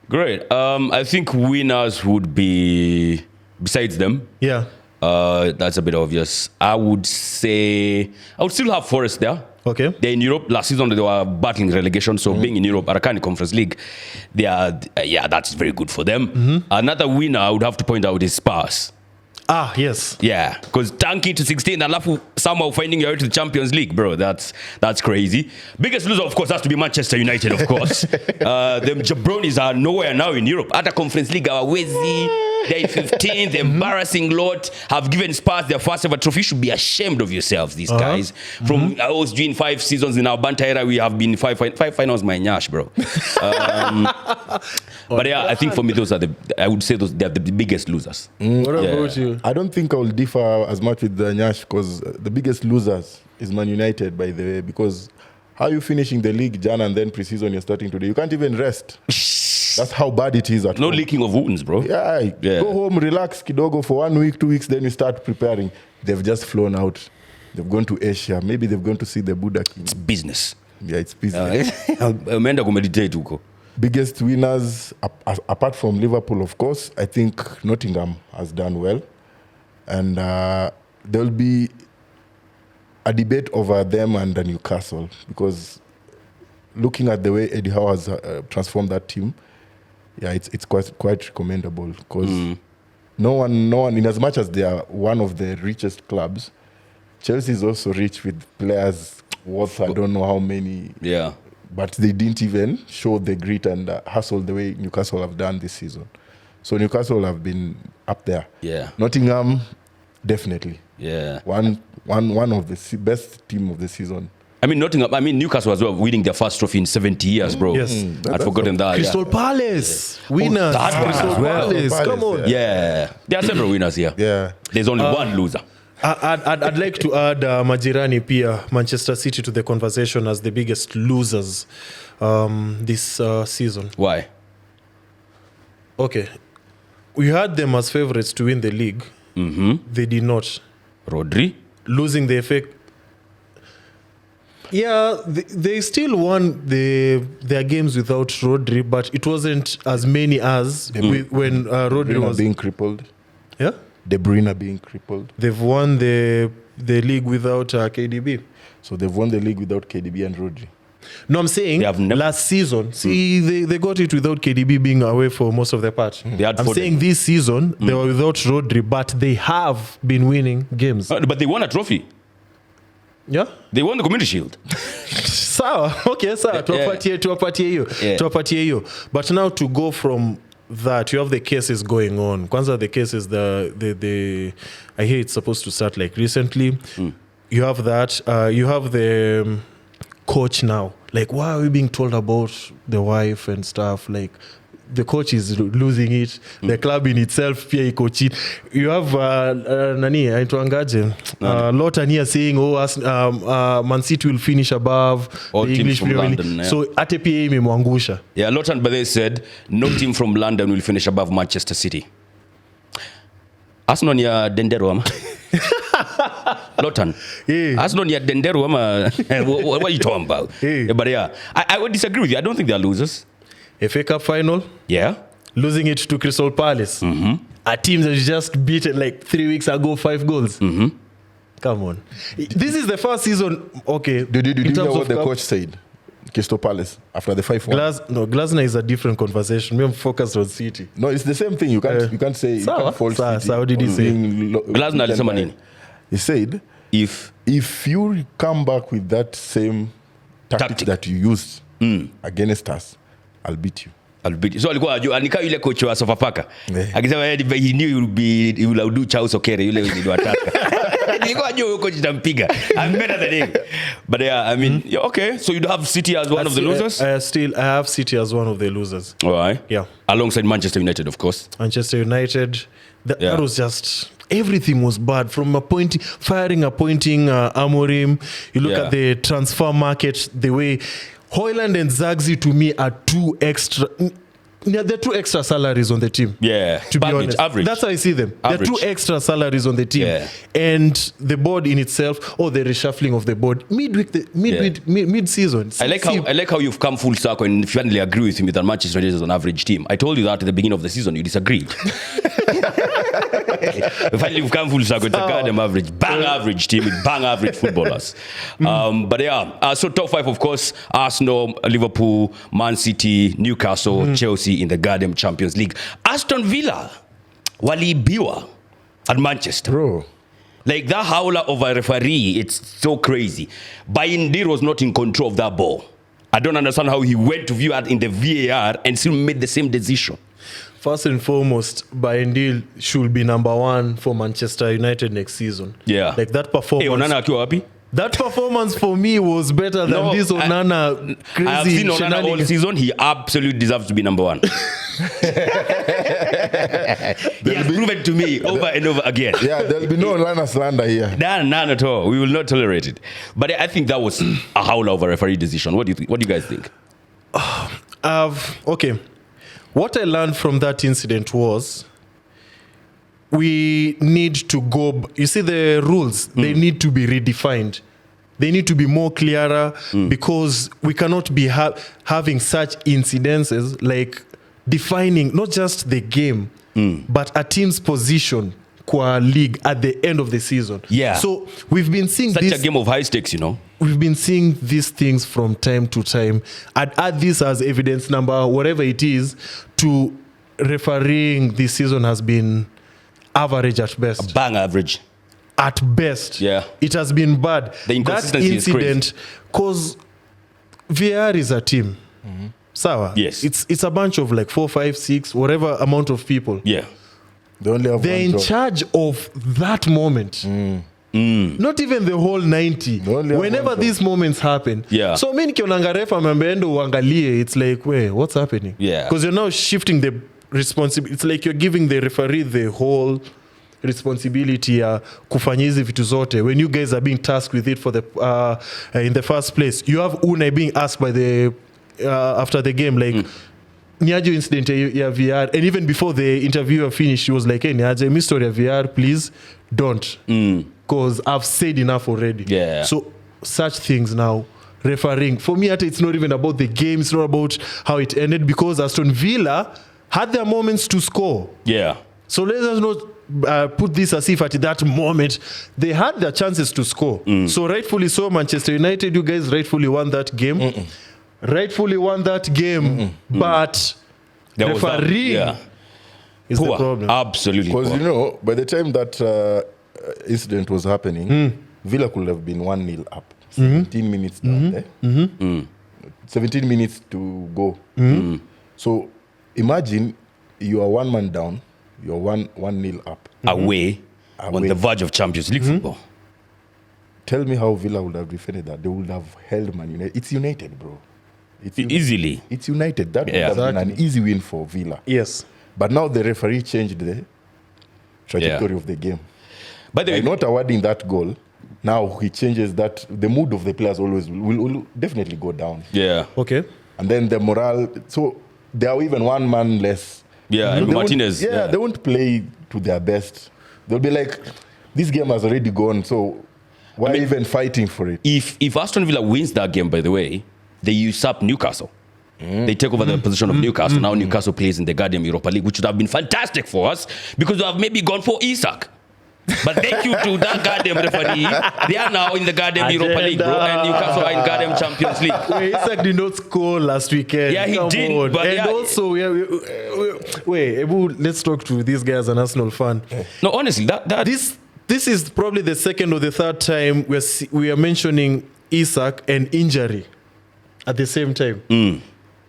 [SPEAKER 1] Great. I think winners would be, besides them, that's a bit obvious. I would still have Forest there.
[SPEAKER 3] Okay.
[SPEAKER 1] They're in Europe. Last season, they were battling relegation. So being in Europe, Arakani Conference League, they are, that's very good for them. Another winner I would have to point out is Spurs.
[SPEAKER 3] Ah, yes.
[SPEAKER 1] Yeah, because tanking to 16 and somehow finding your way to the Champions League, bro, that's crazy. Biggest loser, of course, has to be Manchester United, of course. Them jabronis are nowhere now in Europe. At a Conference League, our Wezi, they're 15th, embarrassing lot, have given Spurs their first ever trophy. You should be ashamed of yourselves, these guys. From I was doing 5 seasons in our Banta era, we have been 5 finals, my nyash, bro. But yeah, I think for me, I would say they're the biggest losers.
[SPEAKER 3] What about you?
[SPEAKER 2] I don't think I will differ as much with the Nyash because the biggest losers is Man United, by the way, because how are you finishing the league, Jan, and then pre-season you're starting today? You can't even rest. That's how bad it is at home.
[SPEAKER 1] No leaking of wounds, bro.
[SPEAKER 2] Yeah. Go home, relax, kidogo for 1 week, 2 weeks, then you start preparing. They've just flown out. They've gone to Asia. Maybe they've gone to see the Buddha King.
[SPEAKER 1] It's business.
[SPEAKER 2] Yeah, it's business.
[SPEAKER 1] Umeenda kumeditate huko.
[SPEAKER 2] Biggest winners, apart from Liverpool, of course, I think Nottingham has done well. And there'll be a debate over them and Newcastle because looking at the way Eddie Howe has transformed that team, it's quite commendable because no one, in as much as they are one of the richest clubs, Chelsea is also rich with players worth I don't know how many.
[SPEAKER 1] Yeah.
[SPEAKER 2] But they didn't even show the grit and hustle the way Newcastle have done this season. So Newcastle have been up there.
[SPEAKER 1] Yeah.
[SPEAKER 2] Nottingham, definitely.
[SPEAKER 1] Yeah.
[SPEAKER 2] One of the best team of the season.
[SPEAKER 1] I mean, Newcastle as well, winning their first trophy in 70 years, bro.
[SPEAKER 3] Yes.
[SPEAKER 1] I'd forgotten that.
[SPEAKER 3] Crystal Palace, winners. Crystal Palace, come on.
[SPEAKER 1] Yeah. There are several winners here.
[SPEAKER 2] Yeah.
[SPEAKER 1] There's only one loser.
[SPEAKER 3] I'd like to add Majirani Pia, Manchester City to the conversation as the biggest losers this season.
[SPEAKER 1] Why?
[SPEAKER 3] Okay. We had them as favorites to win the league. They did not.
[SPEAKER 1] Rodri?
[SPEAKER 3] Losing the FA. Yeah, they still won their games without Rodri, but it wasn't as many as when Rodri was
[SPEAKER 2] being crippled.
[SPEAKER 3] Yeah?
[SPEAKER 2] De Bruyne being crippled.
[SPEAKER 3] They've won the league without KDB.
[SPEAKER 2] So they've won the league without KDB and Rodri.
[SPEAKER 3] No, I'm saying last season. See, they got it without KDB being away for most of the part. I'm saying this season, they were without Rodri, but they have been winning games.
[SPEAKER 1] But they won a trophy.
[SPEAKER 3] Yeah?
[SPEAKER 1] They won the Community Shield.
[SPEAKER 3] Sawa. Okay, sawa. Tuwapatie hiyo. But now to go from that, you have the cases going on. Kwanza the cases, the I hear it's supposed to start like recently. You have that. You have the coach now. Like, why are we being told about the wife and stuff? Like, the coach is losing it. The club in itself, pia iko chini. You have aitwangaje? Lotan here saying, Man City will finish above
[SPEAKER 1] all
[SPEAKER 3] the
[SPEAKER 1] teams
[SPEAKER 3] English
[SPEAKER 1] from
[SPEAKER 3] Premier
[SPEAKER 1] London.
[SPEAKER 3] League. So ate pia imemwangusha.
[SPEAKER 1] Yeah, Lotan Bade said no team from London will finish above Manchester City. Arsenal ya Dendero ama? Lotan. Arsenal ya Dendero ama? What are you talking about? But yeah, I would disagree with you. I don't think they're losers.
[SPEAKER 3] FA Cup final?
[SPEAKER 1] Yeah.
[SPEAKER 3] losing it to Crystal Palace, a team that just beaten like 3 weeks ago, 5 goals. Come on. This is the first season. Okay.
[SPEAKER 2] Did you know what the coach said? Crystal Palace after the 5-1.
[SPEAKER 3] Glasner is a different conversation. Me, I'm focused on City.
[SPEAKER 2] No, it's the same thing. You can't say you can't fault City.
[SPEAKER 3] So how did he say?
[SPEAKER 1] Glasner alisema nini?
[SPEAKER 2] He said if you come back with that same tactic that you used against us, I'll beat you.
[SPEAKER 1] So alikuwa anika yule coach wa Sofapaka. Akisema he knew he will do Charles Okere yule ndio ataka. Nilikuwa juu coach tampiga. I'm better than him. But yeah, I mean, okay. So you have City as one of the losers?
[SPEAKER 3] I have City as one of the losers.
[SPEAKER 1] All right.
[SPEAKER 3] Yeah.
[SPEAKER 1] Alongside Manchester United, of course.
[SPEAKER 3] Manchester United. That was just... Everything was bad from appointing Amorim. You look at the transfer market, the way Højlund and Zagzi to me are they're 2 extra salaries on the team.
[SPEAKER 1] Yeah,
[SPEAKER 3] to be honest, average. That's how I see them. Average. They're 2 extra salaries on the team, and the board in itself, the reshuffling of the board mid-season.
[SPEAKER 1] I like how you've come full circle and finally agree with me that Manchester United is an average team. I told you that at the beginning of the season, you disagreed. Finally, you've come full circle. It's a goddamn average, average team with average footballers. But yeah, so top 5, of course: Arsenal, Liverpool, Man City, Newcastle, Chelsea in the goddamn Champions League. Aston Villa, walibiwa at Manchester.
[SPEAKER 2] Bro.
[SPEAKER 1] Like that howler of a referee, it's so crazy. Bayindir was not in control of that ball. I don't understand how he went to view it in the VAR and still made the same decision.
[SPEAKER 3] First and foremost, Bayindir should be number 1 for Manchester United next season.
[SPEAKER 1] Yeah.
[SPEAKER 3] Like that performance.
[SPEAKER 1] Hey, Onana akiwa wapi?
[SPEAKER 3] That performance for me was better than this Onana crazy.
[SPEAKER 1] I have seen Onana all season. He absolutely deserves to be number 1. He has proven to me over and over again.
[SPEAKER 2] Yeah, there'll be no Onana slander here.
[SPEAKER 1] None at all. We will not tolerate it. But I think that was a howler of a referee decision. What do you guys think?
[SPEAKER 3] Okay. What I learned from that incident was we need to go... You see, the rules, they need to be redefined. They need to be more clearer because we cannot be having such incidences like defining not just the game, but a team's position qua league at the end of the season.
[SPEAKER 1] Yeah.
[SPEAKER 3] So we've been seeing
[SPEAKER 1] such a game of high stakes, you know.
[SPEAKER 3] We've been seeing these things from time to time. I'd add this as evidence number, whatever it is, to refereeing this season has been average at best.
[SPEAKER 1] Bang average.
[SPEAKER 3] At best.
[SPEAKER 1] Yeah.
[SPEAKER 3] It has been bad.
[SPEAKER 1] The inconsistency
[SPEAKER 3] that incident, because VAR is a team. Sawa?
[SPEAKER 1] Yes.
[SPEAKER 3] It's a bunch of like 4, 5, 6, whatever amount of people.
[SPEAKER 1] Yeah.
[SPEAKER 3] They're in charge of that moment. Not even the whole 90. Whenever these moments happen.
[SPEAKER 1] Yeah.
[SPEAKER 3] So many kionanga refa membeendo uangalie, it's like, wait, what's happening?
[SPEAKER 1] Yeah.
[SPEAKER 3] Because you're now shifting the responsibility. It's like you're giving the referee the whole responsibility kufanya hizi vitu zote when you guys are being tasked with it for the in the first place. You have Unai being asked by the after the game like niaje incident ya VR, and even before the interviewer finished she was like, hey niaje mi story ya VR, please don't, because I've said enough already.
[SPEAKER 1] Yeah.
[SPEAKER 3] So such things now refereeing for me it's not even about the game, it's not about how it ended, because Aston Villa had their moments to score.
[SPEAKER 1] Yeah.
[SPEAKER 3] So let us not put this as if at that moment they had their chances to score. So rightfully so, Manchester United, you guys rightfully won that game. Rightfully won that game, but
[SPEAKER 1] there
[SPEAKER 3] refereeing is
[SPEAKER 1] poor.
[SPEAKER 3] The problem.
[SPEAKER 1] Absolutely.
[SPEAKER 2] Because you know, by the time that incident was happening, Villa could have been 1-0 up. 17 minutes down there. 17 minutes to go. So imagine you are 1 man down, you're 1-0 up.
[SPEAKER 1] Away on the verge of Champions League football.
[SPEAKER 2] Tell me how Villa would have defended that. They would have held Man United. It's United, bro.
[SPEAKER 1] Easily.
[SPEAKER 2] It's United. That would have been an easy win for Villa.
[SPEAKER 3] Yes.
[SPEAKER 2] But now the referee changed the trajectory of the game.
[SPEAKER 1] By the way,
[SPEAKER 2] not awarding that goal, now he changes that. The mood of the players always will definitely go down.
[SPEAKER 1] Yeah.
[SPEAKER 3] Okay.
[SPEAKER 2] And then the morale. So they are even 1 man less.
[SPEAKER 1] Yeah, and Martinez.
[SPEAKER 2] They won't play to their best. They'll be like, this game has already gone, so why even fighting for it?
[SPEAKER 1] If Aston Villa wins that game, by the way, they usurp Newcastle. They take over the position of Newcastle. Now Newcastle plays in the Guardian Europa League, which would have been fantastic for us because we have maybe gone for Isak. But thank you to that goddamn referee. They are now in the goddamn Europa League, bro. And Newcastle are in goddamn Champions League.
[SPEAKER 3] Wait, Isak did not score last weekend.
[SPEAKER 1] Yeah, he
[SPEAKER 3] Come
[SPEAKER 1] did.
[SPEAKER 3] on.
[SPEAKER 1] But
[SPEAKER 3] and also, wait, let's talk to this guy as an Arsenal fan.
[SPEAKER 1] No, honestly,
[SPEAKER 3] This is probably the second or the third time we are mentioning Isak and injury at the same time.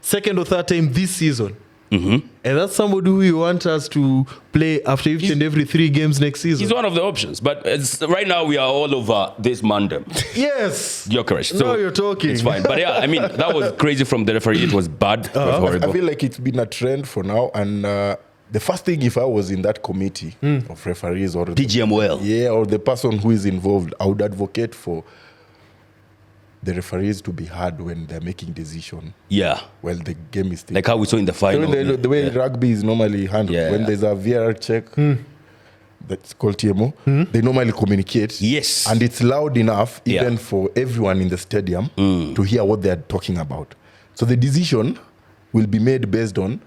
[SPEAKER 3] Second or third time this season. And that's somebody who you want us to play after each and every 3 games next season.
[SPEAKER 1] He's one of the options. But right now, we are all over this Mandem.
[SPEAKER 3] Yes.
[SPEAKER 1] You're correct. So
[SPEAKER 3] now you're talking.
[SPEAKER 1] It's fine. But yeah, I mean, that was crazy from the referee. It was bad. It was horrible.
[SPEAKER 2] I feel like it's been a trend for now. And the first thing, if I was in that committee of referees or
[SPEAKER 1] PGMOL.
[SPEAKER 2] or the person who is involved, I would advocate for the referees to be heard when they're making decision.
[SPEAKER 1] Yeah.
[SPEAKER 2] Well, the game is still...
[SPEAKER 1] Like how we saw in the final.
[SPEAKER 2] The way rugby is normally handled.
[SPEAKER 1] Yeah.
[SPEAKER 2] When there's a VAR check, that's called TMO, they normally communicate.
[SPEAKER 1] Yes.
[SPEAKER 2] And it's loud enough even for everyone in the stadium to hear what they're talking about. So the decision will be made based on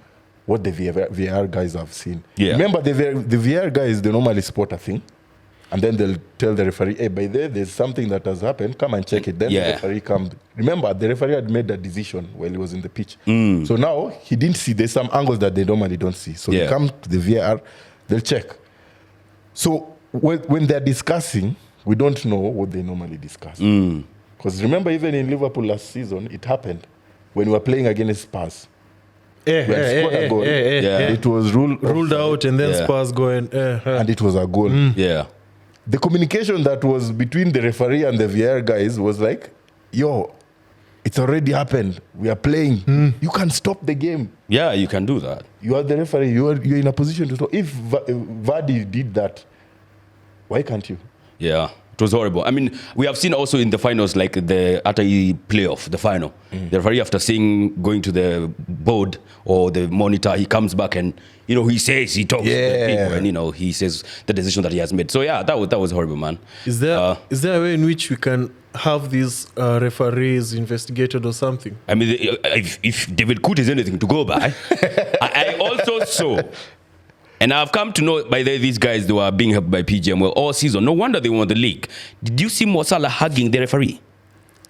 [SPEAKER 2] what the VAR guys have seen.
[SPEAKER 1] Yeah.
[SPEAKER 2] Remember, the VAR guys, they normally spot a thing. And then they'll tell the referee, hey, by there's something that has happened. Come and check it. Then the referee comes. Remember, the referee had made that decision while he was in the pitch. So now he didn't see. There's some angles that they normally don't see. So they come to the VAR, they'll check. So when they're discussing, we don't know what they normally discuss. Because remember, even in Liverpool last season, it happened when we were playing against Spurs. It was
[SPEAKER 3] ruled out, and then Spurs going,
[SPEAKER 2] and it was a goal.
[SPEAKER 1] Yeah.
[SPEAKER 2] The communication that was between the referee and the VAR guys was like, yo, it's already happened. We are playing. You can stop the game.
[SPEAKER 1] Yeah, you can do that.
[SPEAKER 2] You are the referee. You're in a position to stop. If Vardy did that, why can't you?
[SPEAKER 1] Yeah. It was horrible. I mean, we have seen also in the finals, like the Atai playoff, the final. The referee, after going to the board or the monitor, he comes back and, he says, he talks to the people and, he says the decision that he has made. So, yeah, that was horrible, man.
[SPEAKER 3] Is there a way in which we can have these referees investigated or something?
[SPEAKER 1] I mean, if David Coote is anything to go by, I also saw... And I've come to know by these guys, they were being helped by PGMOL all season. No wonder they won the league. Did you see Mo Salah hugging the referee?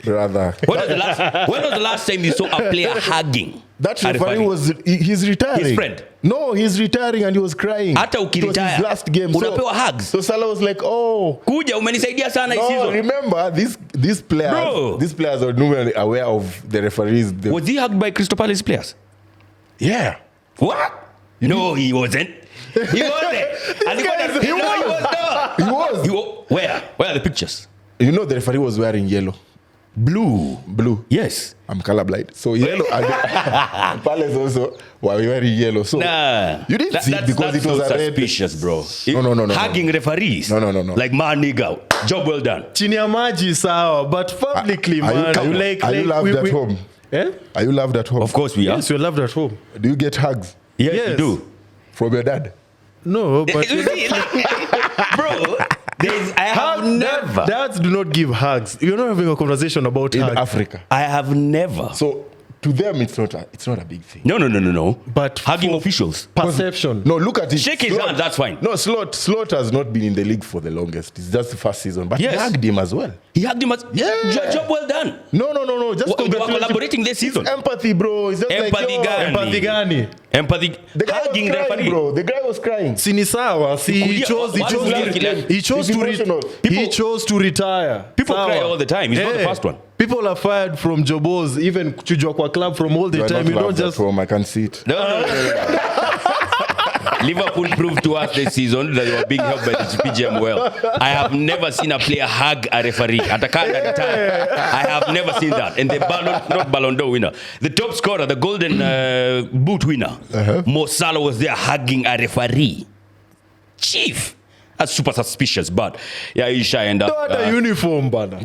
[SPEAKER 2] Brother.
[SPEAKER 1] When was the last time you saw a player hugging?
[SPEAKER 2] That referee he's retiring.
[SPEAKER 1] His friend?
[SPEAKER 2] No, he's retiring and he was crying.
[SPEAKER 1] Hata
[SPEAKER 2] ukiretire. It was his last game.
[SPEAKER 1] Unapewa hugs.
[SPEAKER 2] So Salah was like,
[SPEAKER 1] kuja umenisaidia sana hii season.
[SPEAKER 2] Remember, these players are normally aware of the referees.
[SPEAKER 1] Was he hugged by Crystal Palace players?
[SPEAKER 2] Yeah.
[SPEAKER 1] What? No, he wasn't. He wasn't. He was. Where are the pictures?
[SPEAKER 2] The referee was wearing yellow.
[SPEAKER 1] Blue. Yes.
[SPEAKER 2] I'm colorblind. So yellow. And Palace also were wearing yellow. So you didn't see it because it was
[SPEAKER 1] so
[SPEAKER 2] a red.
[SPEAKER 1] Suspicious, bro.
[SPEAKER 2] No.
[SPEAKER 1] Hugging referees.
[SPEAKER 2] No.
[SPEAKER 1] Like, man, nigga, job well done.
[SPEAKER 3] Chini ya maji sawa, but publicly, man.
[SPEAKER 2] Are you loved at home? Are you loved at home?
[SPEAKER 1] Of course we are.
[SPEAKER 3] Yes, we're loved at home.
[SPEAKER 2] Do you get hugs?
[SPEAKER 1] Yes, you do.
[SPEAKER 2] From your dad?
[SPEAKER 3] No, but
[SPEAKER 1] bro, I have never.
[SPEAKER 3] Dads do not give hugs. You're not having a conversation about
[SPEAKER 2] in
[SPEAKER 3] hugs.
[SPEAKER 2] Africa.
[SPEAKER 1] I have never.
[SPEAKER 2] So to them, it's not a big thing.
[SPEAKER 1] No.
[SPEAKER 3] But
[SPEAKER 1] hugging officials.
[SPEAKER 3] Perception.
[SPEAKER 2] No, look at it.
[SPEAKER 1] Shake his hand. That's fine.
[SPEAKER 2] No, Slot has not been in the league for the longest. It's just the first season, but he hugged him as well.
[SPEAKER 1] He hugged him as job well done.
[SPEAKER 2] No. Just
[SPEAKER 1] we are collaborating this season.
[SPEAKER 2] It's empathy, bro. It's just
[SPEAKER 1] empathy gani. Empathy.
[SPEAKER 2] The guy
[SPEAKER 1] hugging
[SPEAKER 2] was crying,
[SPEAKER 1] referee,
[SPEAKER 2] bro. The guy was crying.
[SPEAKER 3] Sinisawa. He chose to retire.
[SPEAKER 1] People cry all the time. He's not the first one.
[SPEAKER 3] People are fired from Jobos, even Chujwa kwa club from all the time. You don't just.
[SPEAKER 2] I can see it.
[SPEAKER 1] No. Liverpool proved to us this season that they were being helped by the PGM well. I have never seen a player hug a referee at a card at a time. I have never seen that. And the Ballon d'Or winner, the top scorer, the golden boot winner, Mo Salah was there hugging a referee. Chief. That's super suspicious, but yeah, Isha and
[SPEAKER 3] What a uniform, bana.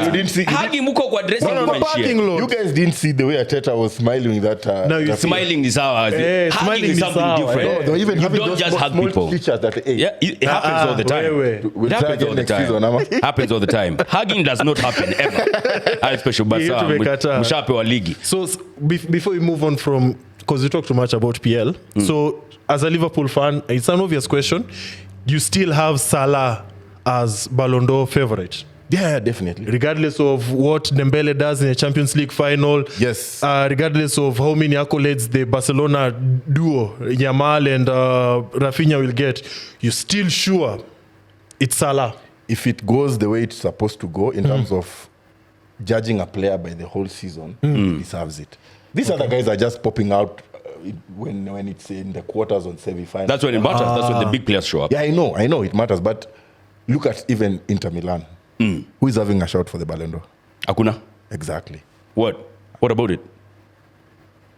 [SPEAKER 2] You didn't see.
[SPEAKER 1] Hagi muko kwa dressing room and shit.
[SPEAKER 2] You guys didn't see the way Ateta was smiling with that.
[SPEAKER 3] No, you
[SPEAKER 1] Smiling is how. Hugging
[SPEAKER 3] smiling
[SPEAKER 1] is
[SPEAKER 3] is
[SPEAKER 1] something
[SPEAKER 3] how,
[SPEAKER 1] different.
[SPEAKER 2] No, even
[SPEAKER 1] you
[SPEAKER 2] having
[SPEAKER 1] don't
[SPEAKER 2] those
[SPEAKER 1] just hug
[SPEAKER 2] small
[SPEAKER 1] people.
[SPEAKER 2] features that
[SPEAKER 1] Yeah, it happens all the time.
[SPEAKER 2] We'll
[SPEAKER 1] It
[SPEAKER 2] try
[SPEAKER 1] happens all
[SPEAKER 2] again
[SPEAKER 1] the
[SPEAKER 2] next season,
[SPEAKER 1] time.
[SPEAKER 2] Ama.
[SPEAKER 1] Happens all the time. Hugging does not happen ever. I special, but
[SPEAKER 3] You have to make a turn.
[SPEAKER 1] Mushape or Ligi.
[SPEAKER 3] So before we move on from, because we talked too much about PL, so as a Liverpool fan, it's an obvious question. You still have Salah as Ballon d'Or favorite,
[SPEAKER 2] Yeah, definitely.
[SPEAKER 3] regardless of what Dembele does in a Champions League final.
[SPEAKER 2] Yes.
[SPEAKER 3] Regardless of how many accolades the Barcelona duo, Yamal and Rafinha, will get, you're still sure it's Salah.
[SPEAKER 2] If it goes the way it's supposed to go in terms of judging a player by the whole season, he deserves it. These other guys are just popping out when it's in the quarters on semi-final.
[SPEAKER 1] That's when it matters. That's when the big players show up.
[SPEAKER 2] Yeah, I know it matters, but look at even Inter Milan. Who is having a shout for the Ballon d'Or?
[SPEAKER 1] Akuna.
[SPEAKER 2] Exactly.
[SPEAKER 1] What about it?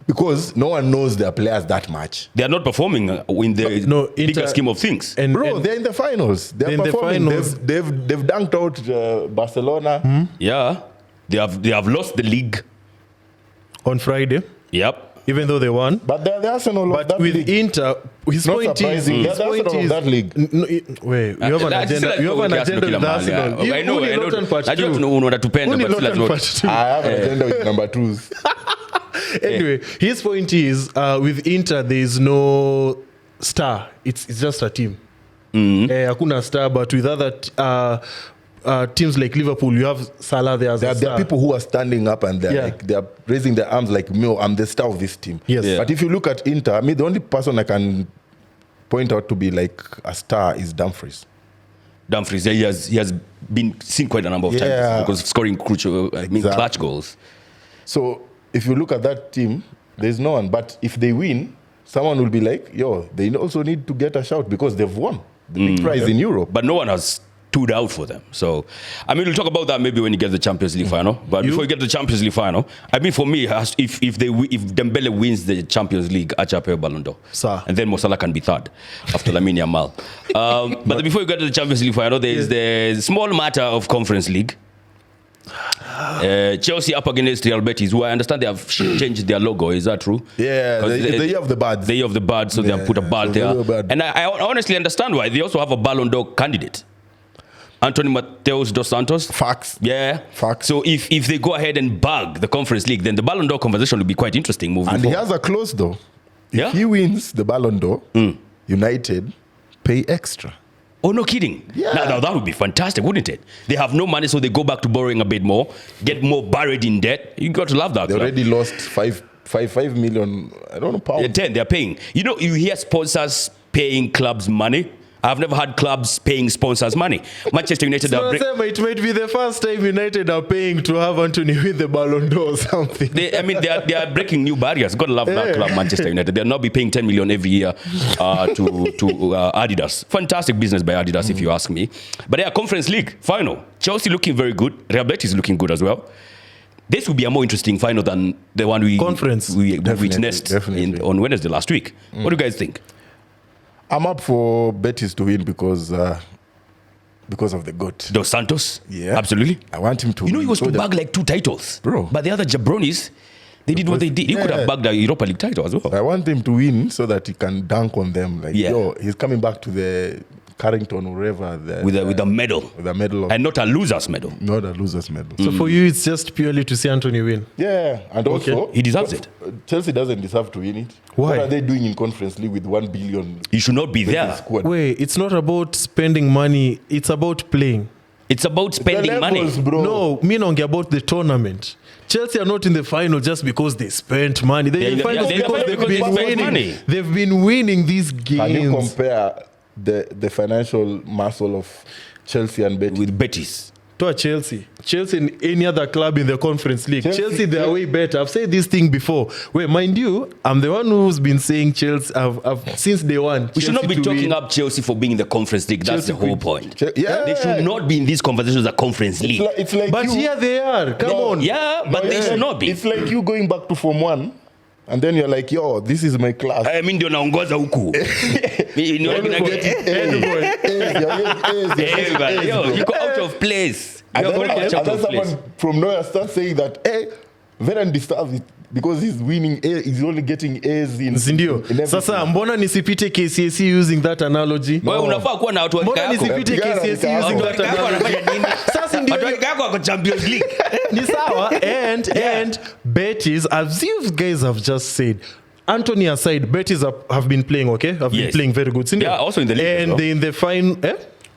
[SPEAKER 2] Because no one knows their players that much.
[SPEAKER 1] They are not performing in the bigger scheme of things.
[SPEAKER 3] And,
[SPEAKER 2] Bro,
[SPEAKER 3] and
[SPEAKER 2] they're in the finals. They're
[SPEAKER 3] in the
[SPEAKER 2] performing.
[SPEAKER 3] finals.
[SPEAKER 2] They've dunked out Barcelona.
[SPEAKER 1] Yeah, they have lost the league.
[SPEAKER 3] on Friday,
[SPEAKER 1] Yep.
[SPEAKER 3] even though they won.
[SPEAKER 2] But they're the Arsenal of
[SPEAKER 3] But
[SPEAKER 2] that
[SPEAKER 3] with
[SPEAKER 2] league.
[SPEAKER 3] Inter, his
[SPEAKER 2] Not
[SPEAKER 3] point is,
[SPEAKER 2] surprising.
[SPEAKER 3] his
[SPEAKER 2] They're the
[SPEAKER 3] point
[SPEAKER 2] Arsenal of
[SPEAKER 3] is
[SPEAKER 2] that league.
[SPEAKER 3] Wait, you have an agenda. You have an agenda with Arsenal.
[SPEAKER 1] I know. Najua unatupenda,
[SPEAKER 3] Only
[SPEAKER 1] but still
[SPEAKER 3] Lawton
[SPEAKER 1] as
[SPEAKER 3] part two.
[SPEAKER 2] I have an agenda with number twos.
[SPEAKER 3] Anyway, his point is, with Inter, there is no star. It's just a team. Hakuna star, but with other teams like Liverpool, you have Salah there as a
[SPEAKER 2] There
[SPEAKER 3] star.
[SPEAKER 2] are people who are standing up and they're
[SPEAKER 3] Yeah.
[SPEAKER 2] like they're raising their arms like, "No, I'm the star of this team."
[SPEAKER 3] Yes. Yeah.
[SPEAKER 2] But if you look at Inter, I mean, the only person I can point out to be like a star is Dumfries.
[SPEAKER 1] Dumfries, he has been seen quite a number of
[SPEAKER 2] Yeah.
[SPEAKER 1] times because of scoring crucial,
[SPEAKER 2] Exactly.
[SPEAKER 1] clutch goals.
[SPEAKER 2] So if you look at that team, there's no one. But if they win, someone will be like, "Yo, they also need to get a shout because they've won the big prize in Europe."
[SPEAKER 1] But no one has stood out for them. So, I mean, we'll talk about that maybe when you get the Champions League final. But before you get to the Champions League final, I mean, for me, if Dembele wins the Champions League, Achape Ballon d'Or.
[SPEAKER 3] Sir.
[SPEAKER 1] And then Mo Salah can be third after Lamine Yamal. But before you get to the Champions League final, there is the small matter of Conference League. Chelsea up against Real Betis, who I understand they have changed their logo. Is that true?
[SPEAKER 2] Yeah, the year of the birds.
[SPEAKER 1] The year of the bird, so they have put a bird
[SPEAKER 2] so
[SPEAKER 1] there.
[SPEAKER 2] they were bad.
[SPEAKER 1] And I honestly understand why. They also have a Ballon d'Or candidate, Anthony Mateus dos Santos.
[SPEAKER 2] Facts.
[SPEAKER 1] Yeah.
[SPEAKER 2] Facts.
[SPEAKER 1] So if they go ahead and bag the Conference League, then the Ballon d'Or conversation will be quite interesting moving
[SPEAKER 2] And he
[SPEAKER 1] forward.
[SPEAKER 2] has a clause though. If
[SPEAKER 1] Yeah?
[SPEAKER 2] he wins the Ballon d'Or, United pay extra.
[SPEAKER 1] Oh, no kidding.
[SPEAKER 2] Yeah.
[SPEAKER 1] Now, that would be fantastic, wouldn't it? They have no money, so they go back to borrowing a bit more, get more buried in debt. You got to love that
[SPEAKER 2] They
[SPEAKER 1] club.
[SPEAKER 2] already lost 5 million, I don't know, pounds.
[SPEAKER 1] Yeah, 10, they're paying. You know, you hear sponsors paying clubs money. I've never had clubs paying sponsors money. Manchester United are
[SPEAKER 3] It might be the first time United are paying to have Anthony win the Ballon d'Or or something.
[SPEAKER 1] they are breaking new barriers. Gotta love that club, Manchester United. They'll not be paying 10 million every year to Adidas. Fantastic business by Adidas, if you ask me. But yeah, Conference League final. Chelsea looking very good. Real Betis looking good as well. This will be a more interesting final than the one we witnessed on Wednesday last week. What do you guys think?
[SPEAKER 2] I'm up for Betis to win because of the GOAT.
[SPEAKER 1] Dos Santos?
[SPEAKER 2] Yeah.
[SPEAKER 1] Absolutely.
[SPEAKER 2] I want him to
[SPEAKER 1] You know,
[SPEAKER 2] win
[SPEAKER 1] he was
[SPEAKER 2] so
[SPEAKER 1] to
[SPEAKER 2] that-
[SPEAKER 1] bag like 2 titles.
[SPEAKER 2] Bro.
[SPEAKER 1] But the other jabronis, they did what they did. He could have bagged a Europa League title as well.
[SPEAKER 2] I want him to win so that he can dunk on them. Like, yo, he's coming back to the Carrington or wherever.
[SPEAKER 1] With a medal.
[SPEAKER 2] With a medal.
[SPEAKER 1] And not a loser's medal.
[SPEAKER 2] Not a loser's medal.
[SPEAKER 3] So for you, it's just purely to see Anthony win.
[SPEAKER 2] Yeah, and also...
[SPEAKER 1] He deserves it.
[SPEAKER 2] Chelsea doesn't deserve to win it.
[SPEAKER 3] Why?
[SPEAKER 2] What are they doing in Conference League with 1 billion?
[SPEAKER 1] You should not be there.
[SPEAKER 2] Squad?
[SPEAKER 3] Wait, it's not about spending money. It's about playing.
[SPEAKER 1] It's about spending
[SPEAKER 2] The levels,
[SPEAKER 1] money.
[SPEAKER 2] bro.
[SPEAKER 3] No, me not about the tournament. Chelsea are not in the final just because they spent money. They're in the final because
[SPEAKER 1] they spent money.
[SPEAKER 3] They've been winning these
[SPEAKER 2] Can you
[SPEAKER 3] games.
[SPEAKER 2] compare the financial muscle of Chelsea and Betis?
[SPEAKER 1] With Betis.
[SPEAKER 3] To Chelsea and any other club in the Conference League. Chelsea they are way better. I've said this thing before. Wait, mind you, I'm the one who's been saying Chelsea I've since day one.
[SPEAKER 1] We should not be
[SPEAKER 3] Chelsea to
[SPEAKER 1] talking
[SPEAKER 3] win.
[SPEAKER 1] up Chelsea for being in the Conference League. That's
[SPEAKER 3] Chelsea
[SPEAKER 1] the whole
[SPEAKER 3] could-
[SPEAKER 1] point.
[SPEAKER 2] Yeah.
[SPEAKER 1] They should not be in these conversations at Conference League.
[SPEAKER 2] It's like
[SPEAKER 3] But
[SPEAKER 2] you,
[SPEAKER 3] here they are. Come on.
[SPEAKER 1] Yeah, but they should not be.
[SPEAKER 2] It's like you going back to Form 1 and then you're like, yo, this is my class.
[SPEAKER 1] I mean, ndio naongoza huku. You go out of place.
[SPEAKER 2] And then someone from nowhere starts saying that, hey, Veron deserves it because he's winning. He's only getting A's in everything.
[SPEAKER 3] Sasa mbona nisipite KCSE using that analogy?
[SPEAKER 1] Wewe unafaa kuwa na watu wa
[SPEAKER 3] Mbona nisipite KCSE using that analogy? Sasa ndio
[SPEAKER 1] watu wako wako Champions League.
[SPEAKER 3] Ni sawa. And Betis, as you guys have just said, Anthony aside, Betis have been playing okay. Have been playing very good.
[SPEAKER 1] Yeah, also in the league.
[SPEAKER 3] And they in the final.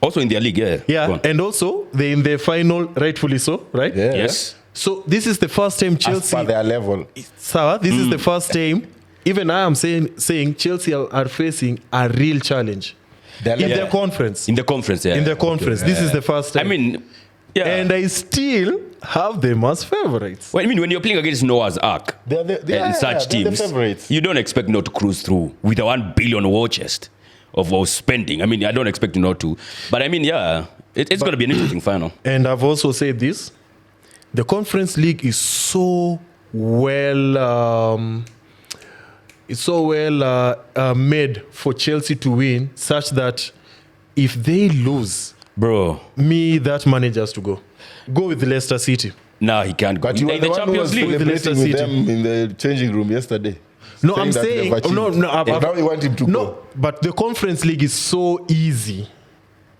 [SPEAKER 1] Also in their league, yeah.
[SPEAKER 3] Yeah, and also they in the final, rightfully so, right?
[SPEAKER 2] Yeah.
[SPEAKER 1] Yes.
[SPEAKER 3] So this is the first time Chelsea.
[SPEAKER 2] As per their level.
[SPEAKER 3] Sawa, this is the first time. Even I am saying Chelsea are facing a real challenge in their conference.
[SPEAKER 1] In the conference, yeah.
[SPEAKER 3] In the conference, this is the first time.
[SPEAKER 1] I mean, yeah.
[SPEAKER 3] And I still have them as favorites.
[SPEAKER 1] Well, I mean, when you're playing against Noah's Ark and such teams, you don't expect not to cruise through with a 1 billion war chest of our spending. I mean, I don't expect you not to. But I mean, yeah, it's going to be an interesting final.
[SPEAKER 3] And I've also said this. The Conference League is so well made for Chelsea to win, such that if they lose,
[SPEAKER 1] bro,
[SPEAKER 3] that manager has to go with Leicester City.
[SPEAKER 1] No, he can't go.
[SPEAKER 2] But you were the one who was celebrating with them in the changing room yesterday.
[SPEAKER 3] No, I'm saying no.
[SPEAKER 2] Now you want him to go.
[SPEAKER 3] But the Conference League is so easy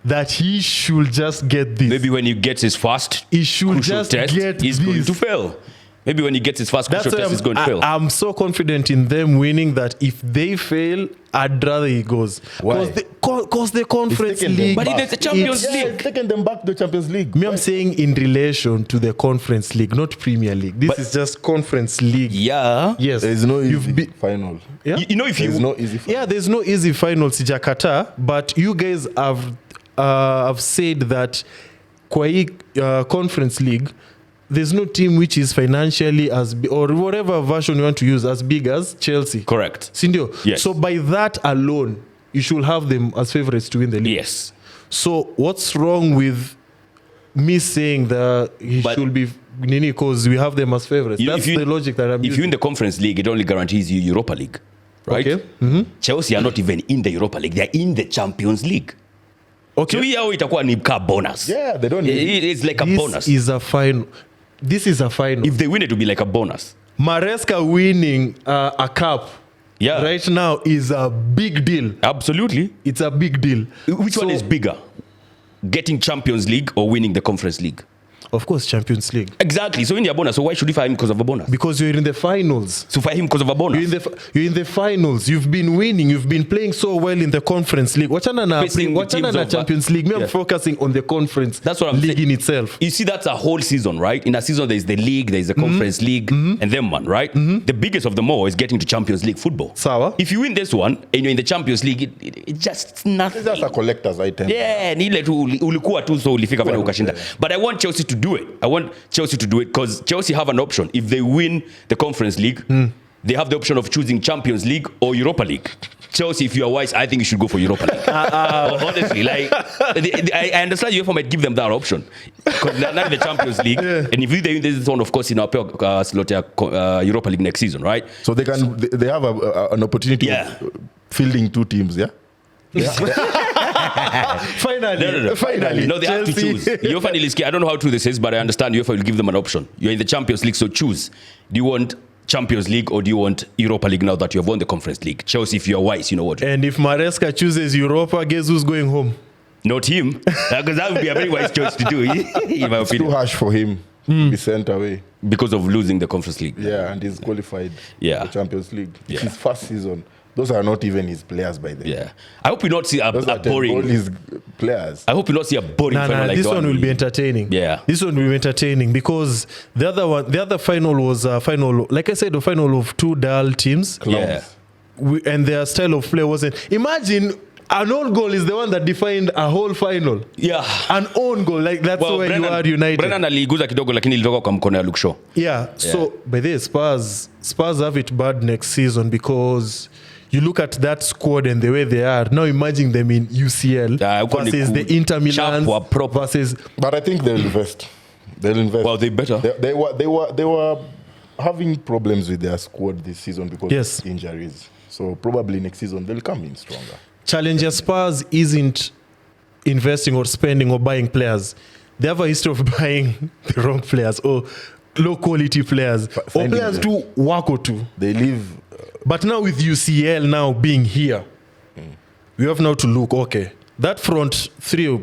[SPEAKER 3] that he should just get this.
[SPEAKER 1] Maybe when he gets his first crucial test, he's going to fail. Maybe when he gets his first crucial test, he's going to fail.
[SPEAKER 3] I'm so confident in them winning that if they fail, I'd rather he goes.
[SPEAKER 2] Why?
[SPEAKER 3] Because the Conference League.
[SPEAKER 1] But it's the Champions League.
[SPEAKER 2] It's taking them back to the Champions League.
[SPEAKER 3] I'm saying in relation to the Conference League, not Premier League. This is just Conference League.
[SPEAKER 1] Yeah.
[SPEAKER 3] Yes.
[SPEAKER 2] There's no easy final.
[SPEAKER 3] Yeah?
[SPEAKER 1] You know, if
[SPEAKER 2] there's no easy final.
[SPEAKER 3] Yeah, there's no easy final, Sijakata. But you guys have said that kwa Conference League, there's no team which is financially as big, or whatever version you want to use, as big as Chelsea.
[SPEAKER 1] Correct.
[SPEAKER 3] Sindio?
[SPEAKER 1] Yes.
[SPEAKER 3] So by that alone, you should have them as favorites to win the league.
[SPEAKER 1] Yes.
[SPEAKER 3] So what's wrong with me saying that he should be Nini because we have them as favorites? That's the logic that I'm using.
[SPEAKER 1] If you're in the Conference League, it only guarantees you Europa League, right?
[SPEAKER 3] Okay. Mm-hmm.
[SPEAKER 1] Chelsea are not even in the Europa League. They're in the Champions League.
[SPEAKER 3] Okay.
[SPEAKER 1] So here itakuwa ni bonus.
[SPEAKER 2] Yeah, they don't need
[SPEAKER 1] It's like a bonus.
[SPEAKER 3] This is a final.
[SPEAKER 1] If they win, it will be like a bonus.
[SPEAKER 3] Maresca winning a cup right now is a big deal.
[SPEAKER 1] Absolutely.
[SPEAKER 3] It's a big deal.
[SPEAKER 1] Which one is bigger? Getting Champions League or winning the Conference League?
[SPEAKER 3] Of course, Champions League.
[SPEAKER 1] Exactly. So in your bonus. So why should you fire him because of a bonus?
[SPEAKER 3] Because you're in the finals.
[SPEAKER 1] So fire him because of a bonus.
[SPEAKER 3] You're in the finals. You've been winning. You've been playing so well in the Conference League. What's na Champions League? I'm focusing on the Conference League in itself.
[SPEAKER 1] You see, that's a whole season, right? In a season, there's the league, there's the Conference League, and then one, right? The biggest of them all is getting to Champions League football.
[SPEAKER 3] Sawa.
[SPEAKER 1] If you win this one and you're in the Champions League, it's just nothing.
[SPEAKER 2] It's just a collector's item.
[SPEAKER 1] Yeah, ulikuwa tu so ulifika pale ukashinda. But I want Chelsea to do it. I want Chelsea to do it because Chelsea have an option. If they win the Conference League, they have the option of choosing Champions League or Europa League. Chelsea, if you are wise, I think you should go for Europa League. Honestly, like I understand UEFA might give them that option because they're not in the Champions League, and if they win this one, of course, in our slot Europa League next season, right?
[SPEAKER 2] So they have an opportunity of fielding two teams, yeah.
[SPEAKER 3] Finally.
[SPEAKER 1] No, they have to choose. UEFA, I don't know how true this is, but I understand UEFA will give them an option. You're in the Champions League, so choose. Do you want Champions League or do you want Europa League now that you have won the Conference League? Chelsea, if you're wise, you know what.
[SPEAKER 3] And if Maresca chooses Europa, guess who's going home?
[SPEAKER 1] Not him. Because that would be a very wise choice to do, in my opinion.
[SPEAKER 2] It's too harsh for him to be sent away.
[SPEAKER 1] Because of losing the Conference League.
[SPEAKER 2] Yeah, and he's qualified for the Champions League. It's his first season. Those are not even his players by the way.
[SPEAKER 1] Yeah. I hope we not see a boring
[SPEAKER 2] his players.
[SPEAKER 1] I hope we not see a boring final like
[SPEAKER 3] this one will be entertaining.
[SPEAKER 1] Yeah.
[SPEAKER 3] This one will be entertaining because the other final was a final, like I said, a final of two dull teams.
[SPEAKER 1] Yeah.
[SPEAKER 3] And their style of play wasn't. Imagine an own goal is the one that defined a whole final.
[SPEAKER 1] Yeah.
[SPEAKER 3] An own goal, like that's where you are united.
[SPEAKER 1] Brennan aliguza kidogo lakini ilitoka kwa mkono ya Luke Shaw.
[SPEAKER 3] Yeah. So by this Spurs have it bad next season because you look at that squad and the way they are. Now imagine them in UCL versus the Inter Milan versus.
[SPEAKER 2] But I think they'll invest. They'll invest.
[SPEAKER 1] Well, they better.
[SPEAKER 2] They were having problems with their squad this season because of injuries. So probably next season they'll come in stronger.
[SPEAKER 3] Challenger Spurs isn't investing or spending or buying players. They have a history of buying the wrong players or low quality players or players to work or to.
[SPEAKER 2] They live.
[SPEAKER 3] But now with UCL now being here, we have now to look, okay, that front three of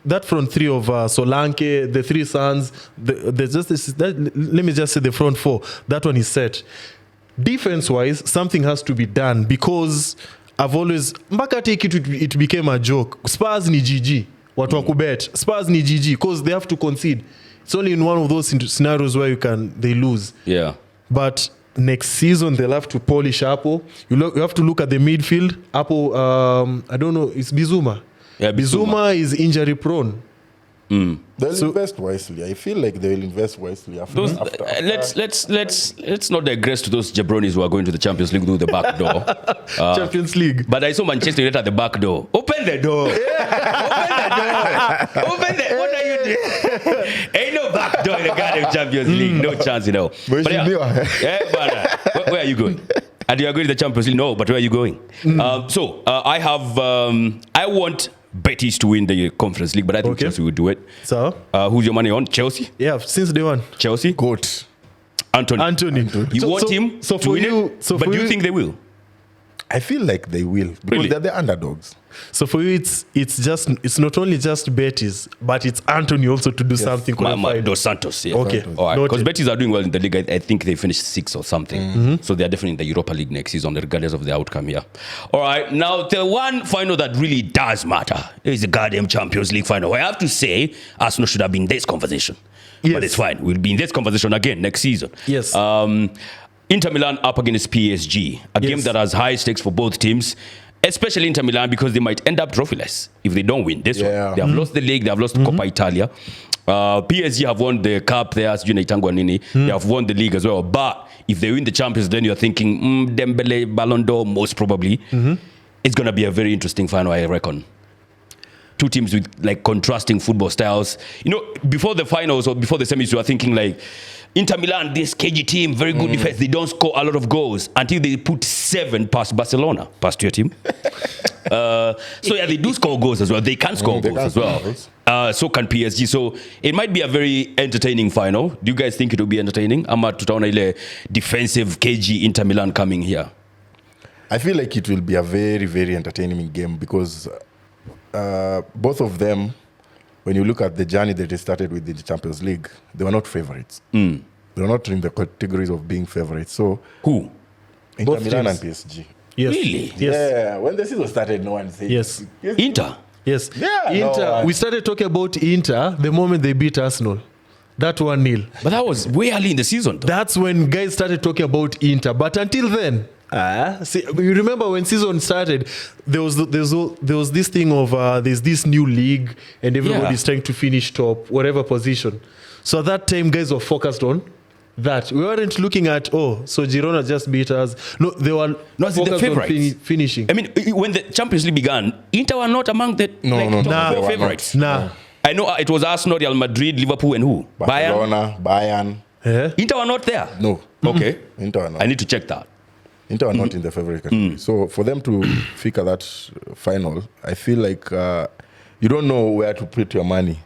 [SPEAKER 3] Solanke, the three sons, let me just say the front four, that one is set. Defense-wise, something has to be done because I've always, it became a joke. Spurs ni GG, watu wa kubet. Spurs ni GG because they have to concede. It's only in one of those scenarios where they lose.
[SPEAKER 1] Yeah.
[SPEAKER 3] But next season they'll have to polish Apple. You have to look at the midfield. Apple, I don't know, it's Bizuma.
[SPEAKER 1] Yeah,
[SPEAKER 3] Bizuma is injury prone.
[SPEAKER 2] They'll invest wisely. I feel like they will invest wisely after.
[SPEAKER 1] Let's not digress to those jabronis who are going to the Champions League through the back door.
[SPEAKER 3] Champions League.
[SPEAKER 1] But I saw Manchester United at the back door. Open the door. Open the door. What are you doing? Ain't no back door in the goddamn Champions League. No chance, you know. But where are you going? And you are going to the Champions League? No, but where are you going? I want Betis to win the Conference League, but I think Chelsea will do it.
[SPEAKER 3] So?
[SPEAKER 1] Who's your money on? Chelsea?
[SPEAKER 3] Yeah, since day one.
[SPEAKER 1] Chelsea?
[SPEAKER 2] Goat.
[SPEAKER 1] Anthony. You want him to win it? But do you think they will?
[SPEAKER 2] I feel like they will because they're the underdogs.
[SPEAKER 3] So for you, it's not only just Betis, but it's Anthony also to do something.
[SPEAKER 1] Dos Santos. Yeah.
[SPEAKER 3] Okay.
[SPEAKER 1] All right. Because Betis are doing well in the league. I think they finished 6th or something. So they're definitely in the Europa League next season, regardless of the outcome here. All right. Now, the one final that really does matter is the goddamn Champions League final. I have to say, Arsenal should have been in this conversation. Yes. But it's fine. We'll be in this conversation again next season.
[SPEAKER 3] Yes.
[SPEAKER 1] Inter Milan up against PSG. A game that has high stakes for both teams, especially Inter Milan because they might end up trophyless if they don't win this one. They have lost the league, they have lost Coppa Italia. PSG have won the cup there, as They have won the league as well. But if they win the Champions, then you're thinking, Dembele, Ballon d'Or, most probably. It's going to be a very interesting final, I reckon. Two teams with like contrasting football styles. You know, before the finals or before the semis, you are thinking like, Inter Milan, this KG team, very good defense. They don't score a lot of goals until they put 7 past Barcelona, past your team. They do score goals as well. They can score goals as well. So can PSG. So it might be a very entertaining final. Do you guys think it will be entertaining? Ama tutaona ile defensive KG Inter Milan coming here.
[SPEAKER 2] I feel like it will be a very, very entertaining game because both of them, when you look at the journey that they started with the Champions League, they were not favorites. They were not in the categories of being favorites. So
[SPEAKER 1] who?
[SPEAKER 2] Inter Milan and PSG.
[SPEAKER 3] Yes.
[SPEAKER 1] Really?
[SPEAKER 3] Yes.
[SPEAKER 2] Yeah. When the season started, no one said.
[SPEAKER 3] Yes.
[SPEAKER 1] Inter?
[SPEAKER 3] Yes.
[SPEAKER 2] Yeah.
[SPEAKER 3] Inter. We started talking about Inter the moment they beat Arsenal. That 1-0.
[SPEAKER 1] But that was way early in the season, though.
[SPEAKER 3] That's when guys started talking about Inter. But until then, see, you remember when season started, there was this thing of there's this new league and everybody's trying to finish top, whatever position. So at that time, guys were focused on that. We weren't looking at, so Girona just beat us. No, they were focused on finishing.
[SPEAKER 1] I mean, when the Champions League began, Inter were not among the top favorites. I know it was Arsenal, Real Madrid, Liverpool, and who?
[SPEAKER 2] Barcelona, Bayern.
[SPEAKER 1] Inter were not there?
[SPEAKER 2] No.
[SPEAKER 1] Okay.
[SPEAKER 2] Inter were not.
[SPEAKER 1] I need to check that.
[SPEAKER 2] Inter are not in the favorite category. So for them to figure that final, I feel like you don't know where to put your money.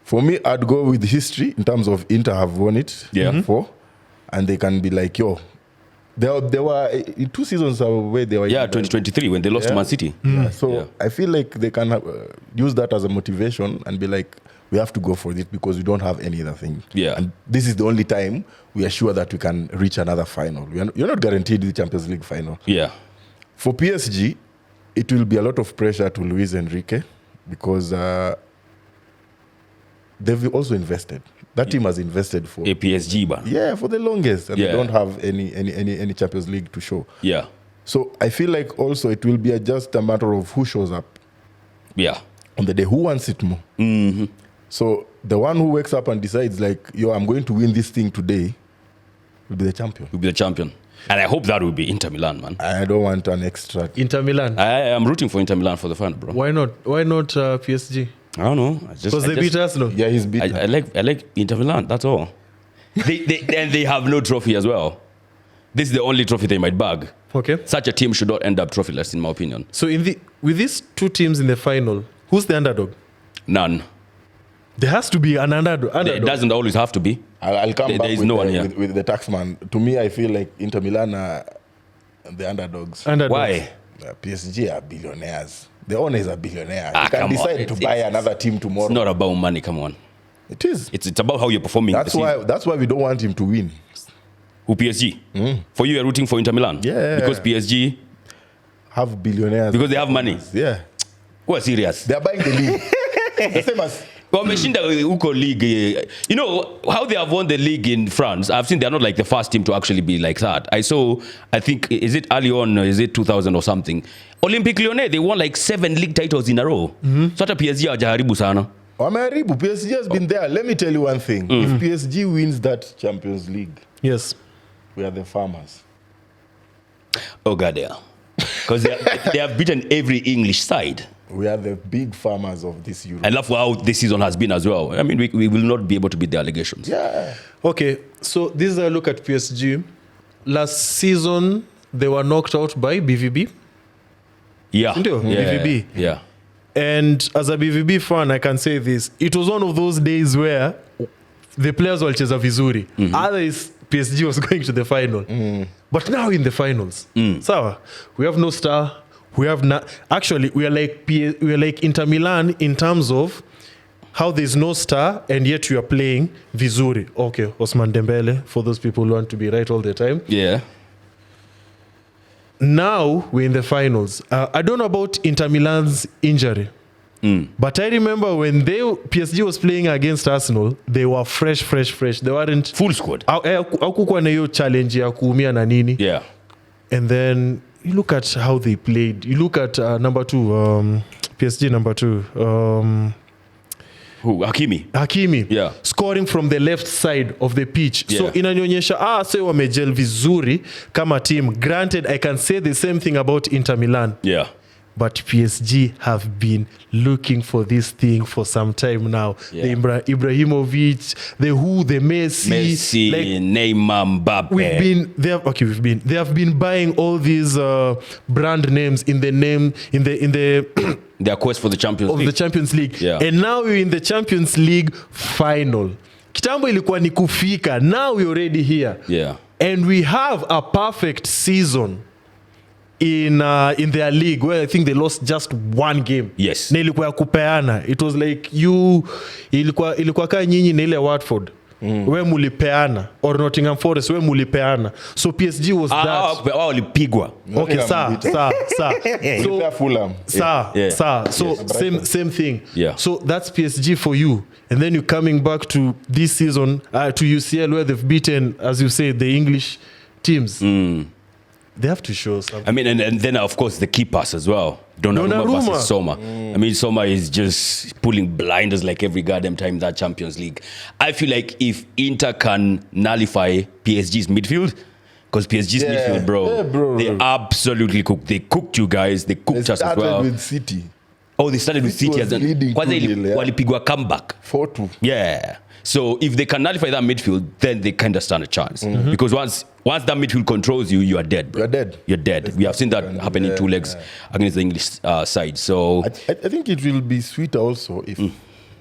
[SPEAKER 2] For me, I'd go with history in terms of Inter have won it before, and they can be like, they were 2 seasons away. They were
[SPEAKER 1] 2023 when they lost to Man City.
[SPEAKER 2] I feel like they can use that as a motivation and be like, we have to go for this because we don't have any other thing. And this is the only time we are sure that we can reach another final. You're not guaranteed the Champions League final. For PSG, it will be a lot of pressure to Luis Enrique because they've also invested. That team has invested for
[SPEAKER 1] PSG,
[SPEAKER 2] for the longest, and they don't have any Champions League to show. So I feel like also it will be just a matter of who shows up. On the day, who wants it more. So the one who wakes up and decides like, I'm going to win this thing today, will be the champion.
[SPEAKER 1] And I hope that will be Inter Milan, man.
[SPEAKER 2] I don't want an extra.
[SPEAKER 3] Inter Milan.
[SPEAKER 1] I am rooting for Inter Milan for the final, bro.
[SPEAKER 3] Why not PSG?
[SPEAKER 1] I don't know.
[SPEAKER 3] Because they beat Arsenal.
[SPEAKER 2] Yeah, he's beaten.
[SPEAKER 1] I like Inter Milan, that's all. And they have no trophy as well. This is the only trophy they might bag.
[SPEAKER 3] Okay.
[SPEAKER 1] Such a team should not end up trophyless, in my opinion.
[SPEAKER 3] So with these two teams in the final, who's the underdog?
[SPEAKER 1] None.
[SPEAKER 3] There has to be an underdog.
[SPEAKER 1] It doesn't always have to be.
[SPEAKER 2] I'll come back
[SPEAKER 1] there is
[SPEAKER 2] with,
[SPEAKER 1] no one here.
[SPEAKER 2] With the taxman. To me, I feel like Inter Milan are the underdogs.
[SPEAKER 1] Why?
[SPEAKER 2] PSG are billionaires. The owners are billionaires.
[SPEAKER 1] Ah,
[SPEAKER 2] You can
[SPEAKER 1] come on.
[SPEAKER 2] decide to buy another team tomorrow.
[SPEAKER 1] It's not about money, come on.
[SPEAKER 2] It is.
[SPEAKER 1] It's about how you're performing.
[SPEAKER 2] That's why we don't want him to win.
[SPEAKER 1] Who, PSG? For you, you're rooting for Inter Milan?
[SPEAKER 2] Yeah.
[SPEAKER 1] Because PSG
[SPEAKER 2] have billionaires.
[SPEAKER 1] Because they have money.
[SPEAKER 2] Yeah.
[SPEAKER 1] Who are serious?
[SPEAKER 2] They're buying the league. The same as
[SPEAKER 1] Wameshinda Uko League. You know how they have won the league in France. I've seen they're not like the first team to actually be like that. I think, is it early on, is it 2000 or something? Olympique Lyonnais, they won like 7 league titles in a row. So hata PSG hawajaribu sana.
[SPEAKER 2] Wameharibu. PSG has been there. Let me tell you one thing. If PSG wins that Champions League,
[SPEAKER 3] yes,
[SPEAKER 2] we are the farmers.
[SPEAKER 1] Oh God, yeah. Because they have beaten every English side.
[SPEAKER 2] We are the big farmers of this Europe.
[SPEAKER 1] I love how this season has been as well. I mean, we will not be able to beat the allegations.
[SPEAKER 2] Yeah.
[SPEAKER 3] Okay, so this is a look at PSG. Last season, they were knocked out by BVB.
[SPEAKER 1] Yeah.
[SPEAKER 3] BVB.
[SPEAKER 1] Yeah.
[SPEAKER 3] And as a BVB fan, I can say this. It was one of those days where the players were cheza vizuri. Otherwise, PSG was going to the final. But now in the finals, sawa, we have no star. We have not. Actually, we are like Inter Milan in terms of how there's no star and yet you are playing vizuri. Okay, Osman Dembele, for those people who want to be right all the time.
[SPEAKER 1] Yeah.
[SPEAKER 3] Now we're in the finals. I don't know about Inter Milan's injury. But I remember when PSG was playing against Arsenal, they were fresh. They weren't
[SPEAKER 1] full squad.
[SPEAKER 3] Hakukuwa na hiyo challenge ya kuumia na nini.
[SPEAKER 1] Yeah.
[SPEAKER 3] And then you look at how they played. You look at number 2, PSG number 2.
[SPEAKER 1] Who? Hakimi. Yeah.
[SPEAKER 3] Scoring from the left side of the pitch.
[SPEAKER 1] Yeah.
[SPEAKER 3] So inanionyesha say wamejel vizuri kama team. Granted, I can say the same thing about Inter Milan.
[SPEAKER 1] Yeah.
[SPEAKER 3] But PSG have been looking for this thing for some time now.
[SPEAKER 1] Yeah.
[SPEAKER 3] The Ibrahimovic, the Messi,
[SPEAKER 1] like, Neymar, Mbappe.
[SPEAKER 3] They have been buying all these brand names in the
[SPEAKER 1] their quest for the Champions League.
[SPEAKER 3] The Champions League.
[SPEAKER 1] Yeah.
[SPEAKER 3] And now we're in the Champions League final. Kitambo ilikuwa ni kufika. Now we're already here.
[SPEAKER 1] Yeah.
[SPEAKER 3] And we have a perfect season in their league where I think they lost just one game.
[SPEAKER 1] Yes.
[SPEAKER 3] Na ilikuwa ya kupeana. It was like ilikuwa kaa nyinyi na ile Watford. We mulipeana or Nottingham Forest we mulipeana. So PSG was that.
[SPEAKER 1] Walipigwa.
[SPEAKER 3] Okay, So same thing.
[SPEAKER 1] Yeah.
[SPEAKER 3] So that's PSG for you. And then you're coming back to this season to UCL where they've beaten, as you say, the English teams. They have to show something.
[SPEAKER 1] I mean, and then of course the keepers as well. Donnarumma versus Soma. I mean, Soma is just pulling blinders like every goddamn time that Champions League. I feel like if Inter can nullify PSG's midfield, because PSG's midfield, bro, they absolutely cooked. They cooked you guys. They cooked us as well.
[SPEAKER 2] They started with City.
[SPEAKER 1] Oh, they started with City. Walipigwa comeback.
[SPEAKER 2] 4-2.
[SPEAKER 1] Yeah. So if they can nullify that midfield, then they kind of stand a chance. Because once that midfield controls you, you are dead, bro. You're dead. We have seen that happen in 2 legs against the English side. So
[SPEAKER 2] I think it will be sweeter also if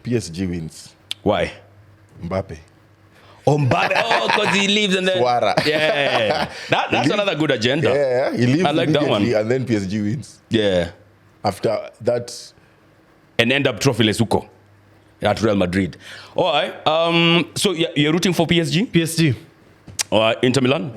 [SPEAKER 2] PSG wins.
[SPEAKER 1] Why?
[SPEAKER 2] Mbappe.
[SPEAKER 1] Oh, Mbappe. Oh, because he leaves and then...
[SPEAKER 2] Suara.
[SPEAKER 1] Yeah. That's another good agenda.
[SPEAKER 2] Yeah, he leaves
[SPEAKER 1] I like that one.
[SPEAKER 2] and then PSG wins.
[SPEAKER 1] Yeah.
[SPEAKER 2] After that...
[SPEAKER 1] And end up trophyless Uko at Real Madrid. All right. So you're rooting for PSG?
[SPEAKER 3] PSG.
[SPEAKER 1] All right. Inter Milan?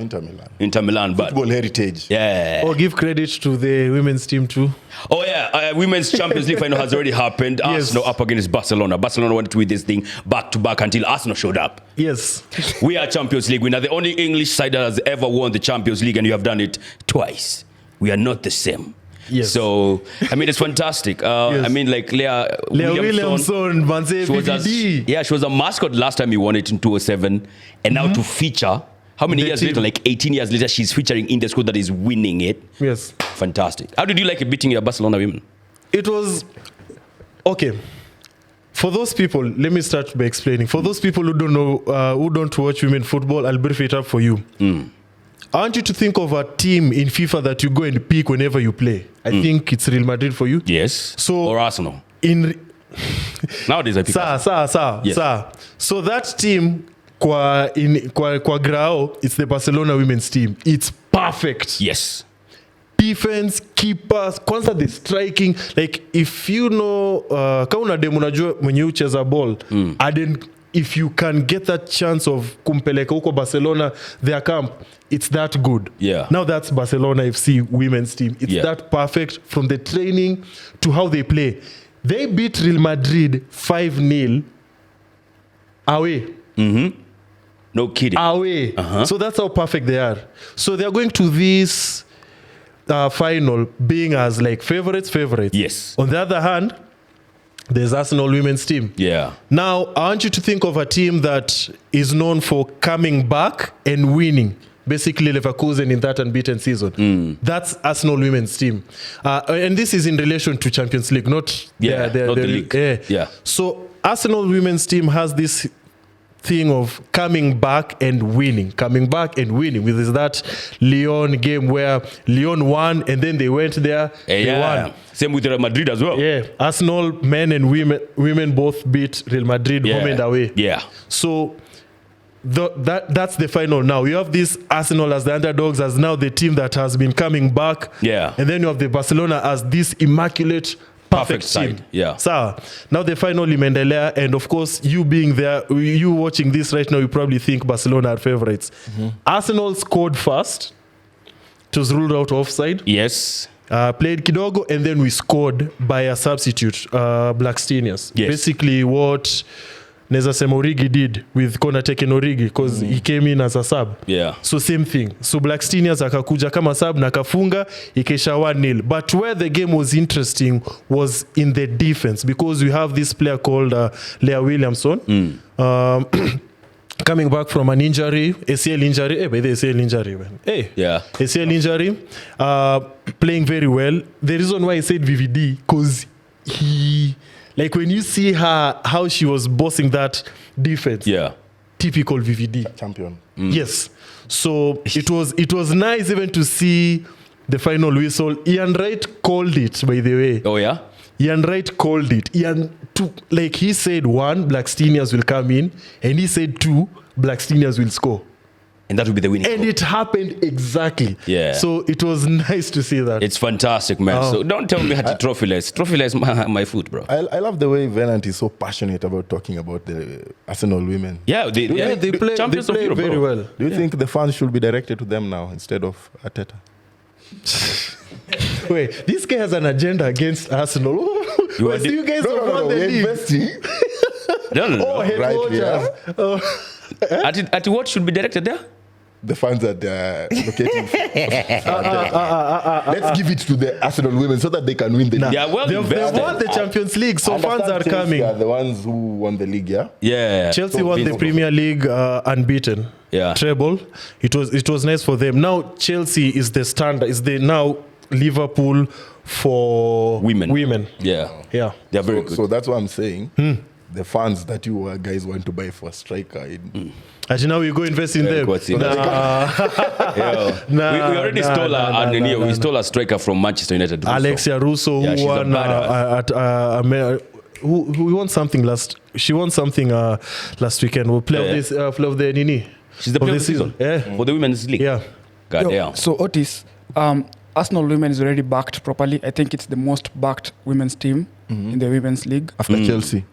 [SPEAKER 1] Inter Milan. But
[SPEAKER 2] football heritage.
[SPEAKER 1] Yeah.
[SPEAKER 3] Or give credit to the women's team too.
[SPEAKER 1] Oh, yeah. Women's Champions League final has already happened.
[SPEAKER 3] Yes.
[SPEAKER 1] Arsenal up against Barcelona. Barcelona went to win this thing back to back until Arsenal showed up.
[SPEAKER 3] Yes.
[SPEAKER 1] We are Champions League winner. The only English side that has ever won the Champions League, and you have done it twice. We are not the same.
[SPEAKER 3] Yes.
[SPEAKER 1] So, I mean, it's fantastic. Yes. I mean, like Leah Williamson, she was a mascot last time he won it in 2007. And now to feature, how many years later, like 18 years later, she's featuring in the squad that is winning it.
[SPEAKER 3] Yes. Fantastic.
[SPEAKER 1] How did you like it beating your Barcelona women?
[SPEAKER 3] It was, okay. For those people, let me start by explaining. For those people who don't know, who don't watch women football, I'll brief it up for you. I want you to think of a team in FIFA that you go and pick whenever you play. I think it's Real Madrid for you.
[SPEAKER 1] Yes.
[SPEAKER 3] So
[SPEAKER 1] or Arsenal. Nowadays I pick
[SPEAKER 3] Arsenal. So that team, kwa grao, it's the Barcelona women's team. It's perfect.
[SPEAKER 1] Yes.
[SPEAKER 3] Defense, keepers, kwanza the striking. Like if you know, kauna demu unajua when you cheza ball, if you can get that chance of kumpeleka huko Barcelona, their camp, it's that good.
[SPEAKER 1] Yeah.
[SPEAKER 3] Now that's Barcelona FC women's team. It's that perfect from the training to how they play. They beat Real Madrid 5-0 away.
[SPEAKER 1] No kidding.
[SPEAKER 3] Away. So that's how perfect they are. So they're going to this final being as like favorites.
[SPEAKER 1] Yes.
[SPEAKER 3] On the other hand, there's Arsenal women's team.
[SPEAKER 1] Yeah.
[SPEAKER 3] Now, I want you to think of a team that is known for coming back and winning. Basically, Leverkusen in that unbeaten season. That's Arsenal women's team. And this is in relation to Champions League, not
[SPEAKER 1] the league. Yeah.
[SPEAKER 3] So, Arsenal women's team has this thing of coming back and winning. With that Lyon game where Lyon won and then they went there. They won.
[SPEAKER 1] Same with Real Madrid as well.
[SPEAKER 3] Yeah. Arsenal men and women both beat Real Madrid home and away.
[SPEAKER 1] Yeah.
[SPEAKER 3] So that's the final now. You have this Arsenal as the underdogs, as now the team that has been coming back.
[SPEAKER 1] Yeah.
[SPEAKER 3] And then you have the Barcelona as this immaculate perfect
[SPEAKER 1] side.
[SPEAKER 3] team.
[SPEAKER 1] Yeah.
[SPEAKER 3] So now the final Mendelea, and of course you being there, you watching this right now, you probably think Barcelona are favorites. Arsenal scored first. It was ruled out offside.
[SPEAKER 1] Yes.
[SPEAKER 3] Played kidogo, and then we scored by a substitute, Blackstenius.
[SPEAKER 1] Yes.
[SPEAKER 3] Basically what Neza Sema Origi did with Kona Teken Origi, because he came in as a sub.
[SPEAKER 1] Yeah.
[SPEAKER 3] So same thing. So Blackstenius akakuja kama sub na kafunga ikesha 1-0. But where the game was interesting was in the defense, because we have this player called Leah Williamson. Coming back from an injury, ACL injury. ACL injury, man. ACL injury. Playing very well. The reason why I said VVD, because he, like when you see her, how she was bossing that defense.
[SPEAKER 1] Yeah.
[SPEAKER 3] Typical VVD.
[SPEAKER 2] Champion.
[SPEAKER 3] Yes. So it was nice even to see the final whistle. Ian Wright called it, by the way.
[SPEAKER 1] Oh, yeah?
[SPEAKER 3] Ian Wright called it. He said 1, Blackstenius will come in, and he said 2, Blackstenius will score.
[SPEAKER 1] And that will be the winning
[SPEAKER 3] And
[SPEAKER 1] goal.
[SPEAKER 3] it happened exactly.
[SPEAKER 1] Yeah.
[SPEAKER 3] So it was nice to see that.
[SPEAKER 1] It's fantastic, man. So don't tell me Hati Trophyless. Trophyless my food, bro.
[SPEAKER 2] I love the way Venant is so passionate about talking about the Arsenal women.
[SPEAKER 1] Yeah, they
[SPEAKER 3] play
[SPEAKER 1] champions of Europe,
[SPEAKER 3] very
[SPEAKER 1] bro.
[SPEAKER 3] well.
[SPEAKER 2] Do you think the fans should be directed to them now instead of Arteta?
[SPEAKER 3] Wait, this guy has an agenda against Arsenal. You guys have won the league.
[SPEAKER 2] Investing.
[SPEAKER 1] No.
[SPEAKER 3] Head
[SPEAKER 2] Right,
[SPEAKER 3] coaches.
[SPEAKER 1] At what should be directed there?
[SPEAKER 2] The fans that they're locating. Let's give it to the Arsenal women so that they can win the league.
[SPEAKER 1] Yeah, well
[SPEAKER 3] They've
[SPEAKER 1] invested.
[SPEAKER 3] won the Champions League, so fans are
[SPEAKER 2] Chelsea
[SPEAKER 3] coming.
[SPEAKER 2] are the ones who won the league, yeah?
[SPEAKER 1] Yeah.
[SPEAKER 3] Chelsea
[SPEAKER 2] So
[SPEAKER 3] won the
[SPEAKER 2] basically-
[SPEAKER 3] Premier League unbeaten.
[SPEAKER 1] Yeah.
[SPEAKER 3] Treble. It was nice for them. Now Chelsea is the standard. Is the now Liverpool for
[SPEAKER 1] Women. Yeah.
[SPEAKER 3] Yeah.
[SPEAKER 1] They're very good.
[SPEAKER 2] So that's what I'm saying. The fans that you guys want to buy for a striker.
[SPEAKER 3] Actually, now we go invest in them.
[SPEAKER 1] What's in we already stole a striker from Manchester United. Russo.
[SPEAKER 3] Alexia Russo,
[SPEAKER 1] Yeah,
[SPEAKER 3] who
[SPEAKER 1] she's a
[SPEAKER 3] won
[SPEAKER 1] badass.
[SPEAKER 3] who won something last. She won something last weekend. We'll play of the Nini.
[SPEAKER 1] She's the player of the season.
[SPEAKER 3] Yeah.
[SPEAKER 1] For the women's league.
[SPEAKER 3] Yeah.
[SPEAKER 1] God damn.
[SPEAKER 4] So Otis, Arsenal women is already backed properly. I think it's the most backed women's team in the women's league.
[SPEAKER 2] After Chelsea.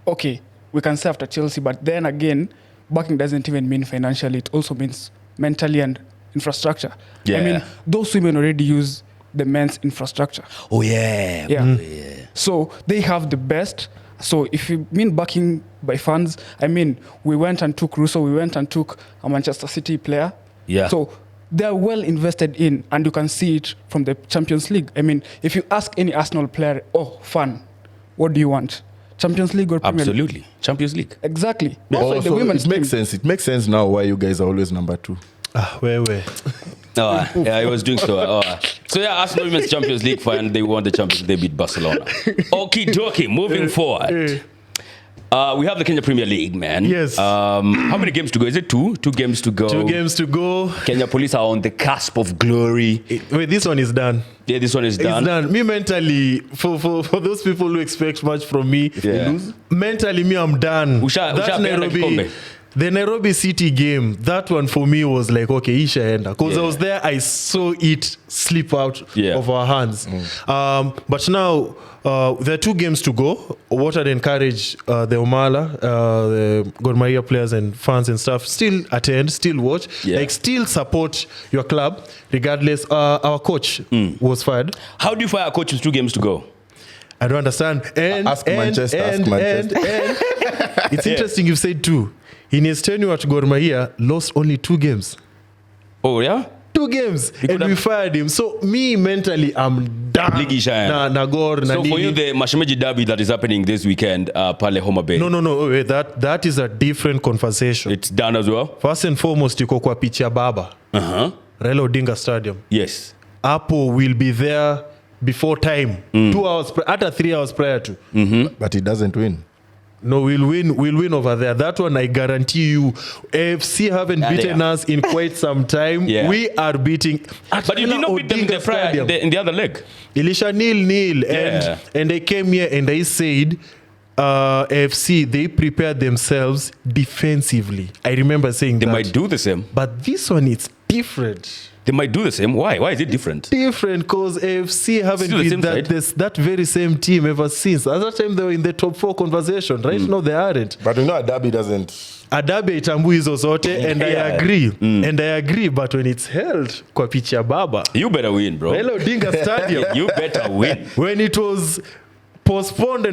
[SPEAKER 4] Okay, we can say after Chelsea, but then again, backing doesn't even mean financially. It also means mentally and infrastructure.
[SPEAKER 1] Yeah.
[SPEAKER 4] I mean, those women already use the men's infrastructure.
[SPEAKER 1] Oh, yeah.
[SPEAKER 4] Yeah. So they have the best. So if you mean backing by fans, I mean, we went and took Russo, we went and took a Manchester City player.
[SPEAKER 1] Yeah.
[SPEAKER 4] So they're well invested in, and you can see it from the Champions League. I mean, if you ask any Arsenal player, fan, what do you want? Champions League or Premier League?
[SPEAKER 1] Absolutely. Champions League.
[SPEAKER 4] Exactly. Also, the
[SPEAKER 2] Also,
[SPEAKER 4] women's
[SPEAKER 2] it makes
[SPEAKER 4] team.
[SPEAKER 2] sense. It makes sense now why you guys are always number 2.
[SPEAKER 3] Where?
[SPEAKER 1] Yeah, I was doing so. So yeah, Arsenal Women's Champions League final. They won the Champions League. They beat Barcelona. Okie dokie. Moving forward. We have the Kenya Premier League, man.
[SPEAKER 3] Yes.
[SPEAKER 1] How many games to go? Is it 2? 2 games to go.
[SPEAKER 3] 2 games to go.
[SPEAKER 1] Kenya Police are on the cusp of glory.
[SPEAKER 3] Wait, this one is done.
[SPEAKER 1] Yeah, this one is done.
[SPEAKER 3] It's done. Me mentally, for those people who expect much from me, mentally, me, I'm done. The Nairobi City game, that one for me was like, okay, ishaenda. Because I was there, I saw it slip out of our hands. But now, there are 2 games to go. What I'd encourage the Omala, the Gor Mahia players and fans and stuff, still attend, still watch, like still support your club, regardless. Our coach was fired.
[SPEAKER 1] How do you fire a coach with 2 games to go?
[SPEAKER 3] I don't understand.
[SPEAKER 2] Ask Manchester.
[SPEAKER 3] It's interesting you've said 2. In his tenure at Gor Mahia, lost only 2 games.
[SPEAKER 1] Oh, yeah?
[SPEAKER 3] 2 games. And we fired him. So, me, mentally, I'm done.
[SPEAKER 1] So, for you, the Mashemeji Derby that is happening this weekend, Pale Homa Bay.
[SPEAKER 3] No. Wait, that is a different conversation.
[SPEAKER 1] It's done as well?
[SPEAKER 3] First and foremost, yuko kwa picha baba. Raila Odinga Stadium.
[SPEAKER 1] Yes.
[SPEAKER 3] Apo will be there before time. 2 hours, after 3 hours prior to.
[SPEAKER 2] But he doesn't win.
[SPEAKER 3] No, we'll win over there. That one, I guarantee you. AFC haven't beaten us in quite some time. We are beating.
[SPEAKER 1] But you did not beat them in the other leg.
[SPEAKER 3] Elisha 0-0. And they came here and they said, AFC, they prepared themselves defensively. I remember saying
[SPEAKER 1] they might do the same.
[SPEAKER 3] But this one, it's different.
[SPEAKER 1] They might do the same. Why? Why is it different?
[SPEAKER 3] Different because AFC haven't been that very same team ever since. At that time, they were in the top 4 conversation. Right now, they aren't.
[SPEAKER 2] But you know, a derby doesn't.
[SPEAKER 3] A derby itambu hizo zote, and I agree. And I agree, but when it's held kwa picha baba,
[SPEAKER 1] you better win, bro.
[SPEAKER 3] Raila Odinga Stadium.
[SPEAKER 1] You better win.
[SPEAKER 3] When it was postponed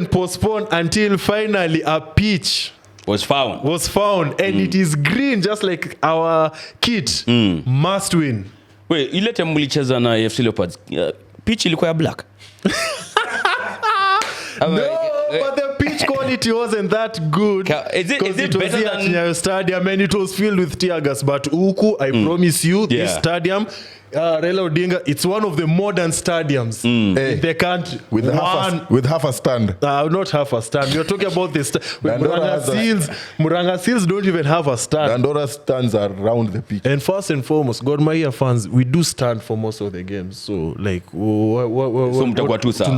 [SPEAKER 3] until finally a pitch was found, and it is green, just like our kit. Must win.
[SPEAKER 1] Wait, ile time mlicheza na AFC Leopards, pitch ilikuwa ya black?
[SPEAKER 3] No, but the pitch quality wasn't that good.
[SPEAKER 1] Is it better than
[SPEAKER 3] stadium, and it was filled with tear gas? But Uku, I promise you, this stadium, Raila Odinga, it's one of the modern stadiums. They can't
[SPEAKER 2] with half a stand.
[SPEAKER 3] Not half a stand. You're talking about this. Muranga Seals don't even have a stand.
[SPEAKER 2] Dandora stands around the pitch.
[SPEAKER 3] And first and foremost, Gor Mahia fans, we do stand for most of the games. So like,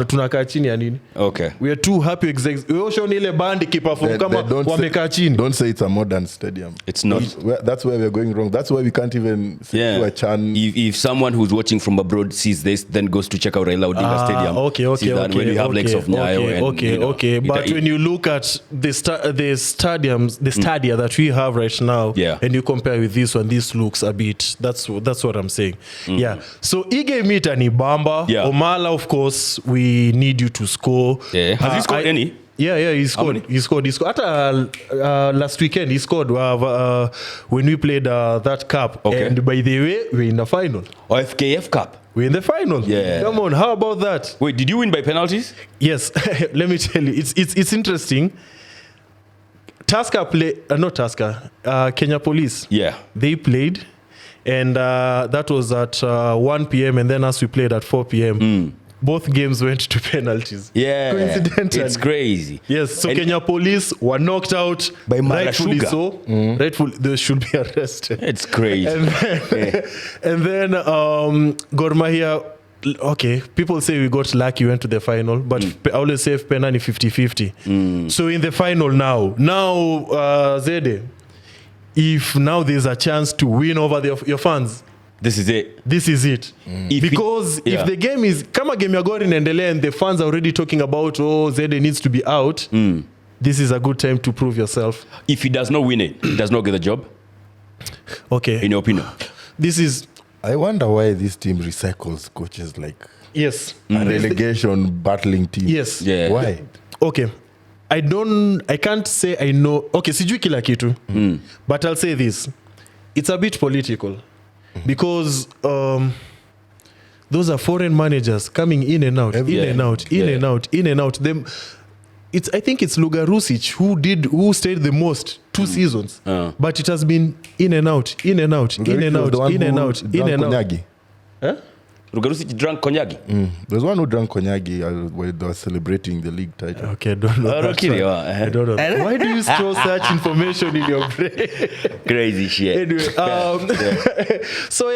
[SPEAKER 3] tunakaa chini ya nini?
[SPEAKER 1] Okay.
[SPEAKER 3] We are too happy. We show ile band kiperform kama wamekaa chini.
[SPEAKER 2] Don't say it's a modern stadium.
[SPEAKER 1] It's not.
[SPEAKER 2] That's where we're going wrong. That's why we can't even secure a chan.
[SPEAKER 1] If someone who's watching from abroad sees this, then goes to check out Raila Odinga Stadium.
[SPEAKER 3] Okay.
[SPEAKER 1] When you have legs of Nyayo
[SPEAKER 3] But when you look at the stadia that we have right now, and you compare with this one, this looks a bit. That's what I'm saying. So Ige Mita ni Bamba. Omala, of course, we need you to score.
[SPEAKER 1] Has he scored any?
[SPEAKER 3] Yeah, he scored. He scored. Last weekend, he scored when we played that cup. And by the way, we're in the final.
[SPEAKER 1] FKF Cup.
[SPEAKER 3] We're in the final. Come on, how about that?
[SPEAKER 1] Wait, did you win by penalties?
[SPEAKER 3] Yes. Let me tell you, it's interesting. Kenya Police. They played, and that was at 1 p.m. and then us we played at 4 p.m. Both games went to penalties. Coincidentally.
[SPEAKER 1] It's crazy.
[SPEAKER 3] Yes, so Kenya Police were knocked out
[SPEAKER 1] by
[SPEAKER 3] rightfully so. Rightfully, they should be arrested.
[SPEAKER 1] It's crazy.
[SPEAKER 3] And then Gor Mahia, okay, people say we got lucky, went to the final, but I always say penalty 50-50. So in the final now Zede, if now there's a chance to win over your fans,
[SPEAKER 1] this is it.
[SPEAKER 3] Because if the game is kama game ya Gor inaendelea and the fans are already talking about Zede needs to be out, this is a good time to prove yourself.
[SPEAKER 1] If he does not win it, he does not get the job.
[SPEAKER 3] Okay.
[SPEAKER 1] In your opinion?
[SPEAKER 2] I wonder why this team recycles coaches like
[SPEAKER 3] a
[SPEAKER 2] relegation battling team.
[SPEAKER 3] Yes.
[SPEAKER 2] Why?
[SPEAKER 3] Okay. I can't say I know. Okay, sijui kila kitu. But I'll say this. It's a bit political. Because those are foreign managers coming in and out, in and out. I think it's Luga Rusic who stayed the most 2 seasons. But it has been in and out.
[SPEAKER 1] Rugarusi drank Konyagi.
[SPEAKER 2] There's one who drank Konyagi when they were celebrating the league title.
[SPEAKER 3] Okay, I don't know. I don't know. Why do you store such information in your brain?
[SPEAKER 1] Crazy shit.
[SPEAKER 3] Anyway, so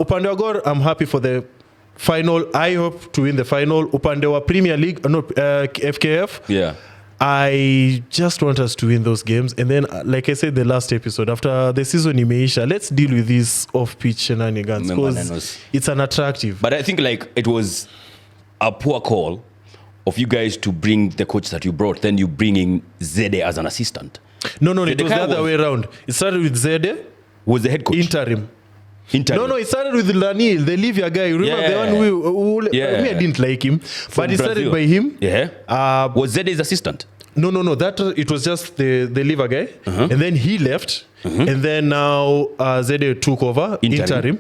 [SPEAKER 3] upande wa Gor, I'm happy for the final. I hope to win the final. Upande wa Premier League, FKF.
[SPEAKER 1] Yeah.
[SPEAKER 3] I just want us to win those games. And then, like I said the last episode, after the season imeisha, let's deal with these off-pitch shenanigans because it's unattractive.
[SPEAKER 1] But I think like it was a poor call of you guys to bring the coach that you brought, then you bringing Zede as an assistant.
[SPEAKER 3] No, it was the other way around. It started with Zede.
[SPEAKER 1] Was the head coach?
[SPEAKER 3] Interim. No, it started with Lanil, the Livia guy. Remember the one who I didn't like him. But it started by him.
[SPEAKER 1] Yeah. Was Zede his assistant?
[SPEAKER 3] No. That it was just the Livia guy. And then he left. And then now Zede took over. Interim.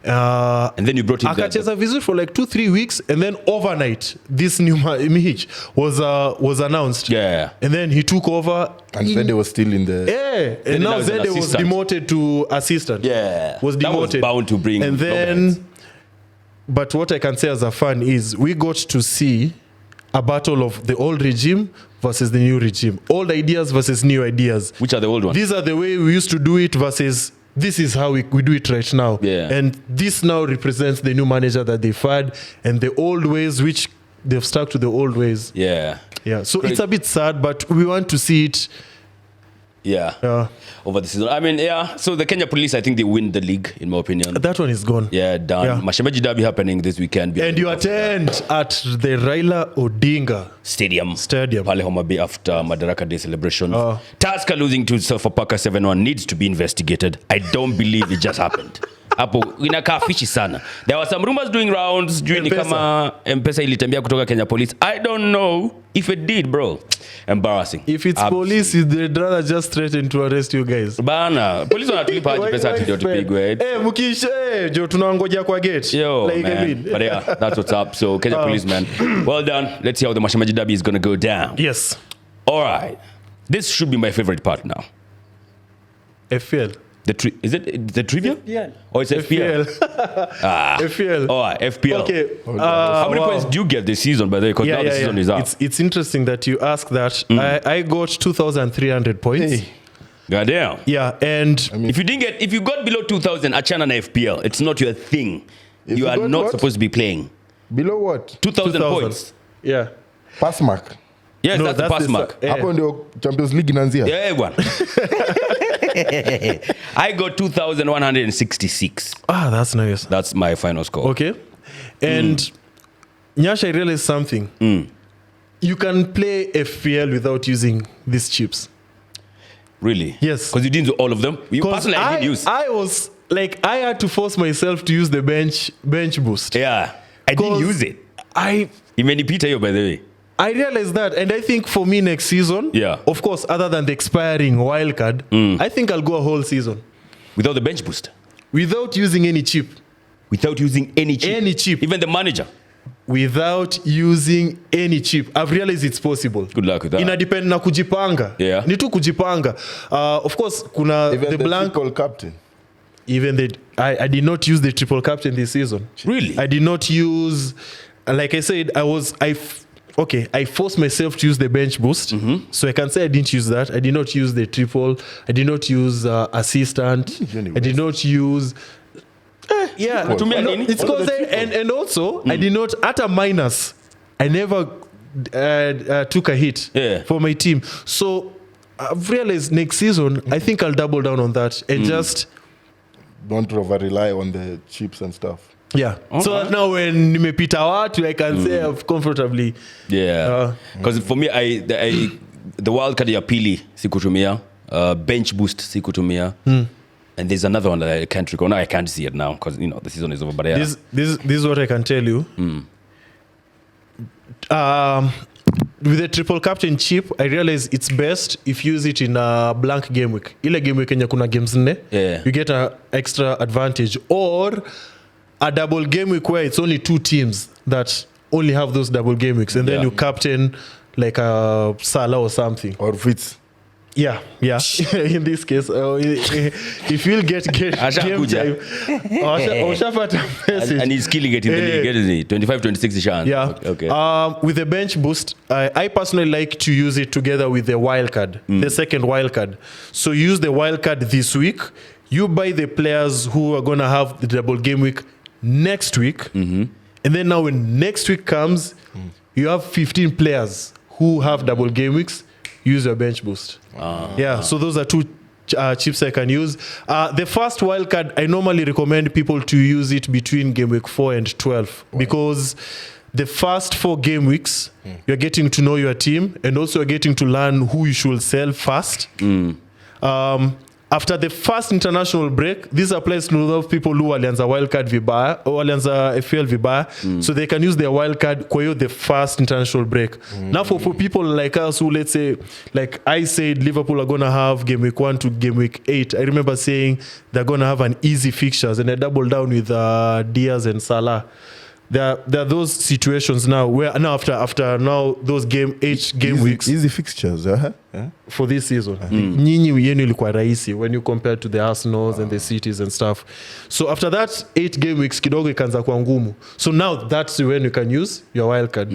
[SPEAKER 1] And then you brought him
[SPEAKER 3] akacheza vizuri for like 2-3 weeks, and then overnight this new Mihich was announced.
[SPEAKER 1] Yeah.
[SPEAKER 3] And then he took over.
[SPEAKER 2] And Zede was still in the...
[SPEAKER 3] Yeah. And now Zede was demoted to assistant.
[SPEAKER 1] Yeah.
[SPEAKER 3] Was demoted.
[SPEAKER 1] That was bound to bring...
[SPEAKER 3] And then... But what I can say as a fan is we got to see a battle of the old regime versus the new regime. Old ideas versus new ideas.
[SPEAKER 1] Which are the old ones?
[SPEAKER 3] These are the way we used to do it versus... This is how we do it right now.
[SPEAKER 1] Yeah.
[SPEAKER 3] And this now represents the new manager that they've had and the old ways, which they've stuck to the old ways.
[SPEAKER 1] Yeah.
[SPEAKER 3] So it's a bit sad, but we want to see it.
[SPEAKER 1] Over the season. I mean, so the Kenya Police, I think they win the league, in my opinion.
[SPEAKER 3] That one is gone.
[SPEAKER 1] Yeah, done.
[SPEAKER 3] Yeah.
[SPEAKER 1] Mashemeji Derby happening this weekend.
[SPEAKER 3] And you attend at the Raila Odinga
[SPEAKER 1] Stadium.
[SPEAKER 3] Pale
[SPEAKER 1] Homa Bay after Madaraka Day celebration. Tusker losing to Sofapaka 7-1 needs to be investigated. I don't believe it just happened. Hapo inakaa fishy sana. There were some rumors doing rounds during kama M-Pesa ilitembea kutoka Kenya Police. I don't know if it did, bro. Embarrassing.
[SPEAKER 3] If it's police, they'd rather just threaten to arrest you guys.
[SPEAKER 1] Bana, police wanatulipa haji pesa ati ndio tupigwe.
[SPEAKER 3] Mukish, jo tunangoja kwa gate.
[SPEAKER 1] Yo, like, man. But yeah, that's what's up. So Kenya Police, man. Well done. Let's see how the Mashemeji Derby is going to go down.
[SPEAKER 3] Yes.
[SPEAKER 1] All right. This should be my favorite part now.
[SPEAKER 3] FPL.
[SPEAKER 1] Is it the trivia?
[SPEAKER 4] FPL.
[SPEAKER 1] Or it's FPL?
[SPEAKER 3] FPL.
[SPEAKER 1] Oh, FPL.
[SPEAKER 3] Okay.
[SPEAKER 1] How many points do you get this season, by the way? Because now the season is up.
[SPEAKER 3] It's interesting that you ask that. I got 2,300 points. Hey.
[SPEAKER 1] Goddamn.
[SPEAKER 3] Yeah, and
[SPEAKER 1] I mean, if you got below 2,000, achana na FPL. It's not your thing. You are not supposed to be playing.
[SPEAKER 2] Below what?
[SPEAKER 1] 2,000 points.
[SPEAKER 3] Yeah.
[SPEAKER 2] Pass mark.
[SPEAKER 1] Yes, that's the pass mark.
[SPEAKER 2] Hapo ndio Champions League inaanzia.
[SPEAKER 1] Yeah, one. I got 2,166.
[SPEAKER 3] That's nice.
[SPEAKER 1] That's my final score.
[SPEAKER 3] Okay. And Nyasha, I realized something. You can play FPL without using these chips.
[SPEAKER 1] Really?
[SPEAKER 3] Yes.
[SPEAKER 1] Because you didn't do all of them? You personally didn't use.
[SPEAKER 3] I was like, I had to force myself to use the bench boost.
[SPEAKER 1] Yeah. I didn't use it. Imenipita yo, by the way.
[SPEAKER 3] I realized that, and I think for me next season, of course, other than the expiring wildcard, I think I'll go a whole season.
[SPEAKER 1] Without the bench boost?
[SPEAKER 3] Without using any chip.
[SPEAKER 1] Without using any chip?
[SPEAKER 3] Any chip.
[SPEAKER 1] Even the manager?
[SPEAKER 3] Without using any chip. I've realized it's possible.
[SPEAKER 1] Good luck with that.
[SPEAKER 3] Inadepend na kujipanga.
[SPEAKER 1] Yeah.
[SPEAKER 3] Ni tu kujipanga. Of course, kuna
[SPEAKER 2] even
[SPEAKER 3] the blank.
[SPEAKER 2] Triple captain.
[SPEAKER 3] Even I did not use the triple captain this season.
[SPEAKER 1] Really?
[SPEAKER 3] I did not use, like I said, I forced myself to use the bench boost. So I can say I didn't use that. I did not use the triple. I did not use assistant. I did not use... it's because and also I did not, at a minus, I never took a hit for my team. So I've realized next season, I think I'll double down on that and just...
[SPEAKER 2] Don't over rely on the chips and stuff.
[SPEAKER 3] Yeah. So that now when nimepita watu, I can say I've comfortably.
[SPEAKER 1] Yeah. Because for me, the wildcard ya pili sikutumia, bench boost sikutumia, and there's another one that I can't recall. Now I can't see it now because the season is over. But yeah.
[SPEAKER 3] This is what I can tell you. With the triple captain chip, I realize it's best if you use it in a blank game week. Ile game week yenye kuna games nne, you get an extra advantage. Or a double game week where it's only 2 teams that only have those double game weeks, and then you captain like a Salah or something.
[SPEAKER 2] Or Fitz.
[SPEAKER 3] Yeah. In this case, if you'll get game time, Oshapata message.
[SPEAKER 1] And he's killing it in the league, isn't he? 25, 26 chance.
[SPEAKER 3] Yeah.
[SPEAKER 1] Okay.
[SPEAKER 3] With the bench boost, I personally like to use it together with the wildcard, the second wildcard. So use the wildcard this week. You buy the players who are going to have the double game week next week. And then now when next week comes, you have 15 players who have double game weeks. Use your bench boost. So those are two chips I can use. The first wildcard, I normally recommend people to use it between game week 4 and 12 because the first 4 game weeks, you're getting to know your team and also you're getting to learn who you should sell first. After the first international break, this applies to a lot of people who walianza wildcard vibaya or walianza FPL vibaya, so they can use their wildcard kwa the first international break. Now for people like us who, let's say, like I said, Liverpool are going to have game week 1 to game week 8. I remember saying they're going to have an easy fixtures and I double down with Diaz and Salah. There are those situations now where now after now those game weeks
[SPEAKER 2] easy fixtures
[SPEAKER 3] for this season. Nyinyi yenu ilikuwa rahisi when you compare to the Arsenals and the Cities and stuff. So after that 8 game weeks kidogo ikaanza kuwa ngumu. So now that's when you can use your wildcard.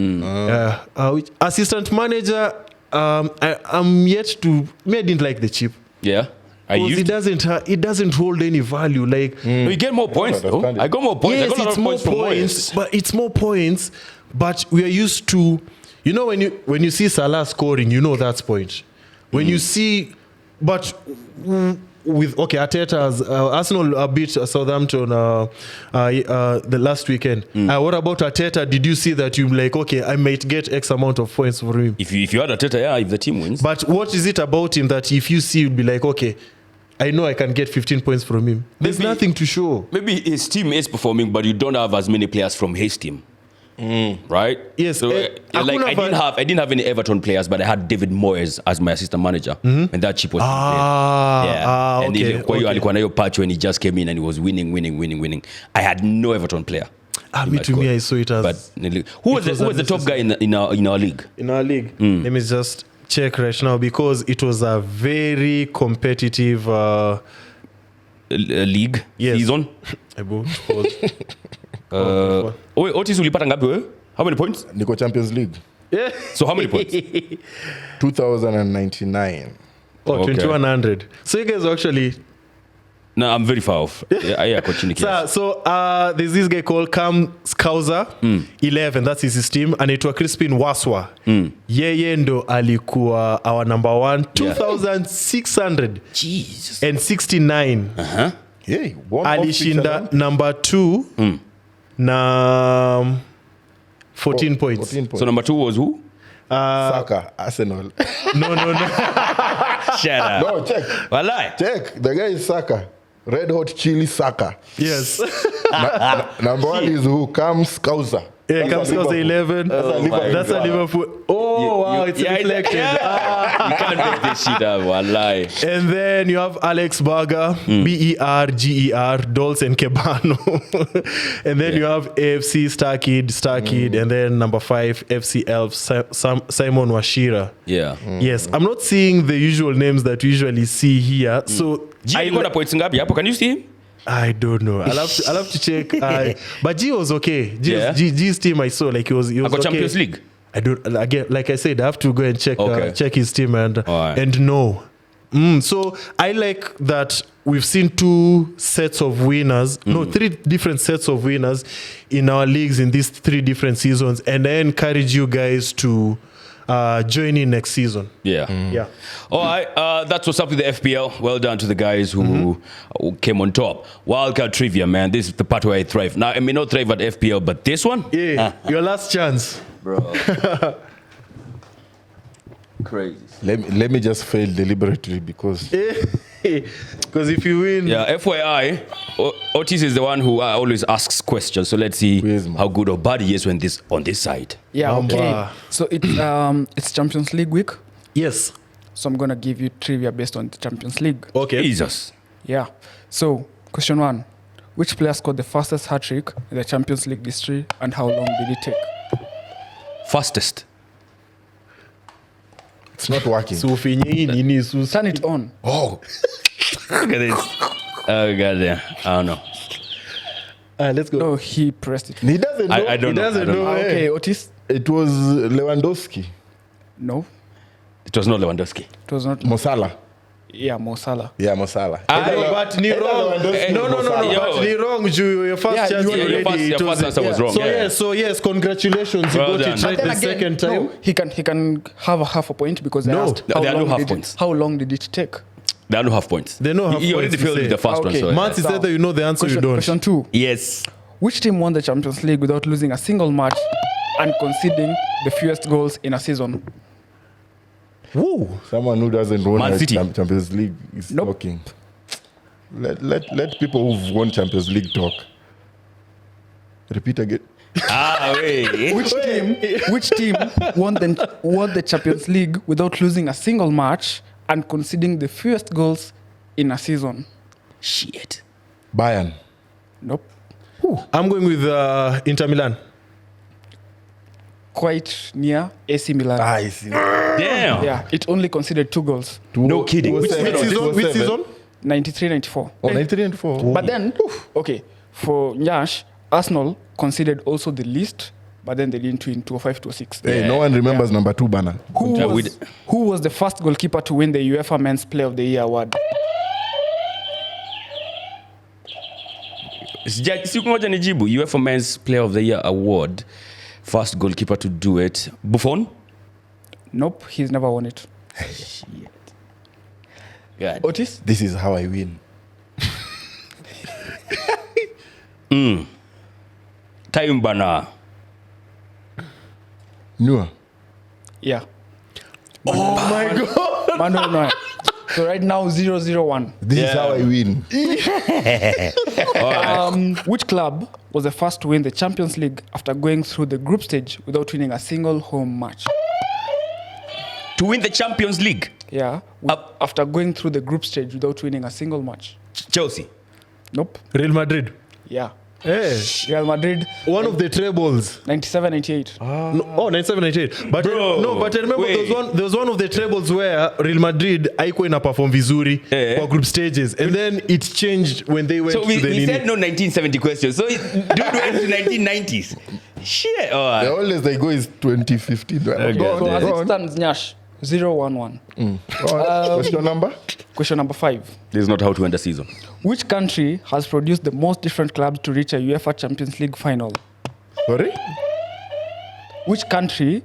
[SPEAKER 3] Assistant manager, I'm yet to. I didn't like the chip.
[SPEAKER 1] Yeah.
[SPEAKER 3] Because it doesn't hold any value. Like
[SPEAKER 1] you get more points though. I got more points.
[SPEAKER 3] Yes,
[SPEAKER 1] I got
[SPEAKER 3] it's more points, but it's more points. But we are used to, when you see Salah scoring, you know that's point. When you see, but with Arteta's Arsenal beat Southampton the last weekend. What about Arteta? Did you see that? You're like, okay, I might get X amount of points for him.
[SPEAKER 1] If you had Arteta, if the team wins.
[SPEAKER 3] But what is it about him that if you see, you'll be like, okay, I know I can get 15 points from him. There's nothing to show.
[SPEAKER 1] Maybe his team is performing, but you don't have as many players from his team. Right?
[SPEAKER 3] Yes.
[SPEAKER 1] So, I didn't have any Everton players, but I had David Moyes as my assistant manager, and that chip was and alikuwa na hiyo patch when he just came in and he was winning. I had no Everton player.
[SPEAKER 3] Me, I saw it as.
[SPEAKER 1] But who was the top guy in our league?
[SPEAKER 3] In our league, let me just check right now because it was a very competitive
[SPEAKER 1] league season. Otis ulipata ngapi wewe? How many points?
[SPEAKER 2] Niko Champions League.
[SPEAKER 3] Yeah.
[SPEAKER 1] So how many points?
[SPEAKER 2] 2099.
[SPEAKER 3] Oh, okay. 2100. So you guys actually.
[SPEAKER 1] No, I'm very far off. Yeah, continue.
[SPEAKER 3] So there's this guy called Cam Skauser, 11. That's his team. Anaitwa Crispin Waswa. Yeye ndo alikuwa our number 1, 2600.
[SPEAKER 1] Jesus.
[SPEAKER 3] And 69.
[SPEAKER 2] Yeah,
[SPEAKER 3] alishinda number 2 na 14 points.
[SPEAKER 1] So number 2 was who?
[SPEAKER 2] Saka, Arsenal.
[SPEAKER 3] No.
[SPEAKER 1] Shut up.
[SPEAKER 2] No, check.
[SPEAKER 1] Walai.
[SPEAKER 2] Check. The guy is Saka. Red Hot Chili Saka.
[SPEAKER 3] Yes.
[SPEAKER 2] Number 1 is who? Cam Skauser.
[SPEAKER 3] Yeah, Cam Skauser 11. That's a Liverpool. Wow, it's reflected.
[SPEAKER 1] You can't make this shit up, walai.
[SPEAKER 3] And then you have Alex Berger, Berger, Dolce and Kebano. And then you have AFC Star Kid, and then number 5 FC Elf Simon Washira.
[SPEAKER 1] Yeah.
[SPEAKER 3] Yes, I'm not seeing the usual names that we usually see here. So
[SPEAKER 1] I got a points ngapi hapo? Can you see him?
[SPEAKER 3] I don't know. I'll have to check. But G was okay. G's team I saw like he was okay.
[SPEAKER 1] Champions League.
[SPEAKER 3] I don't again. Like I said, I have to go and check his team and know. So I like that we've seen 2 sets of winners. No, 3 different sets of winners in our leagues in these 3 different seasons, and I encourage you guys to join in next season.
[SPEAKER 1] Yeah. All right. That's what's up with the FPL. Well done to the guys who came on top. Wildcard trivia, man. This is the part where I thrive. Now, I may not thrive at FPL, but this one?
[SPEAKER 3] Yeah. Your last chance.
[SPEAKER 1] Bro. Crazy.
[SPEAKER 2] Let me just fail deliberately because
[SPEAKER 3] if you win.
[SPEAKER 1] Yeah, FYI, Otis is the one who always asks questions. So let's see how good or bad he is on this side.
[SPEAKER 4] Yeah, okay. So it's Champions League week.
[SPEAKER 3] Yes.
[SPEAKER 4] So I'm going to give you trivia based on the Champions League.
[SPEAKER 3] Okay.
[SPEAKER 1] Jesus.
[SPEAKER 4] Yeah. So question 1. Which player scored the fastest hat-trick in the Champions League history and how long did it take?
[SPEAKER 1] Fastest.
[SPEAKER 2] It's not working.
[SPEAKER 4] Turn it on.
[SPEAKER 2] Oh.
[SPEAKER 1] Look at this. Oh, goddamn. I don't know.
[SPEAKER 3] Let's go.
[SPEAKER 4] No, he pressed it.
[SPEAKER 2] He doesn't know.
[SPEAKER 1] I don't
[SPEAKER 3] He
[SPEAKER 1] know.
[SPEAKER 3] doesn't
[SPEAKER 1] I don't
[SPEAKER 3] know.
[SPEAKER 4] Okay, Otis.
[SPEAKER 2] It was Lewandowski.
[SPEAKER 4] No,
[SPEAKER 1] It was not Lewandowski.
[SPEAKER 4] it was not.
[SPEAKER 2] Mo Salah.
[SPEAKER 4] Yeah, Mo Salah.
[SPEAKER 2] Yeah, Mo Salah.
[SPEAKER 3] But ni wrong.
[SPEAKER 2] Lewandowski
[SPEAKER 3] No.
[SPEAKER 1] Yo.
[SPEAKER 3] But ni wrong. Your first
[SPEAKER 4] Yeah,
[SPEAKER 3] chance
[SPEAKER 4] you-
[SPEAKER 3] already.
[SPEAKER 1] your first answer was wrong.
[SPEAKER 3] So yes, congratulations. You
[SPEAKER 1] Well
[SPEAKER 3] got
[SPEAKER 1] done.
[SPEAKER 3] it right
[SPEAKER 4] Then
[SPEAKER 3] the
[SPEAKER 4] again,
[SPEAKER 3] second time.
[SPEAKER 4] no, he can have a half a point because I
[SPEAKER 3] No.
[SPEAKER 4] asked
[SPEAKER 1] There are no half
[SPEAKER 4] did
[SPEAKER 1] points.
[SPEAKER 4] how long did it take?
[SPEAKER 1] There are no half points.
[SPEAKER 3] There are no half
[SPEAKER 1] He already
[SPEAKER 3] points, you
[SPEAKER 1] failed
[SPEAKER 3] say.
[SPEAKER 1] with the first
[SPEAKER 4] Okay.
[SPEAKER 1] one. So
[SPEAKER 3] Mats is
[SPEAKER 4] So-
[SPEAKER 3] either you know the answer, you don't.
[SPEAKER 4] Question 2.
[SPEAKER 1] yes.
[SPEAKER 4] Which team won the Champions League without losing a single match and conceding the fewest goals in a season?
[SPEAKER 3] Woo.
[SPEAKER 2] Someone who doesn't win
[SPEAKER 1] Man
[SPEAKER 2] a
[SPEAKER 1] City.
[SPEAKER 2] Champions League is
[SPEAKER 4] Nope.
[SPEAKER 2] talking. Let people who've won Champions League talk. Repeat again.
[SPEAKER 1] Wait.
[SPEAKER 4] Which team won the Champions League without losing a single match and conceding the fewest goals in a season?
[SPEAKER 1] Shit.
[SPEAKER 2] Bayern.
[SPEAKER 4] Nope.
[SPEAKER 3] I'm going with Inter Milan.
[SPEAKER 4] Quite near AC Milan.
[SPEAKER 2] I see.
[SPEAKER 1] Damn.
[SPEAKER 4] Yeah, it only conceded 2 goals.
[SPEAKER 1] No kidding.
[SPEAKER 2] Which
[SPEAKER 3] Which season?
[SPEAKER 4] 93-94.
[SPEAKER 2] Oh, 93 and 4.
[SPEAKER 4] But then, okay, for Nyash, Arsenal conceded also the least, but then they didn't win 205-206.
[SPEAKER 2] Hey, no one remembers number 2 banner.
[SPEAKER 4] Who was the first goalkeeper to win the UEFA Men's Player of the Year award?
[SPEAKER 1] Siku moja nijibu UEFA Men's Player of the Year award. First goalkeeper to do it. Buffon?
[SPEAKER 4] Nope, he's never won it.
[SPEAKER 1] Shit. God.
[SPEAKER 4] Otis?
[SPEAKER 2] This is how I win.
[SPEAKER 1] Time banner.
[SPEAKER 2] Nua.
[SPEAKER 4] Yeah.
[SPEAKER 3] Oh my God.
[SPEAKER 4] Manuel Neuer. So right now, 0-0-1.
[SPEAKER 2] This is how I win.
[SPEAKER 4] Which club was the first to win the Champions League after going through the group stage without winning a single home match?
[SPEAKER 1] To win the Champions League.
[SPEAKER 4] Yeah. After going through the group stage without winning a single match.
[SPEAKER 1] Chelsea.
[SPEAKER 4] Nope.
[SPEAKER 3] Real Madrid.
[SPEAKER 4] Yeah.
[SPEAKER 3] Hey.
[SPEAKER 4] Real Madrid,
[SPEAKER 3] One of the trebles.
[SPEAKER 4] 97-98.
[SPEAKER 3] No, 97-98. But but I remember there was one of the trebles where Real Madrid haikuwa ina perform vizuri for group stages, and then it changed when they went
[SPEAKER 1] So
[SPEAKER 3] to
[SPEAKER 1] we
[SPEAKER 3] the
[SPEAKER 1] said no 1970 questions. So dude went to 1990s. Shit. All
[SPEAKER 2] The
[SPEAKER 1] right.
[SPEAKER 2] oldest they go is 2015. Go
[SPEAKER 1] Okay.
[SPEAKER 2] on,
[SPEAKER 4] So as
[SPEAKER 2] go
[SPEAKER 4] it
[SPEAKER 2] on.
[SPEAKER 4] stands, Nyash, 0-1-1.
[SPEAKER 2] Go on. What's your number?
[SPEAKER 4] Question number 5.
[SPEAKER 1] This is not how to end the season.
[SPEAKER 4] Which country has produced the most different clubs to reach a UEFA Champions League final?
[SPEAKER 2] Sorry?
[SPEAKER 4] Which country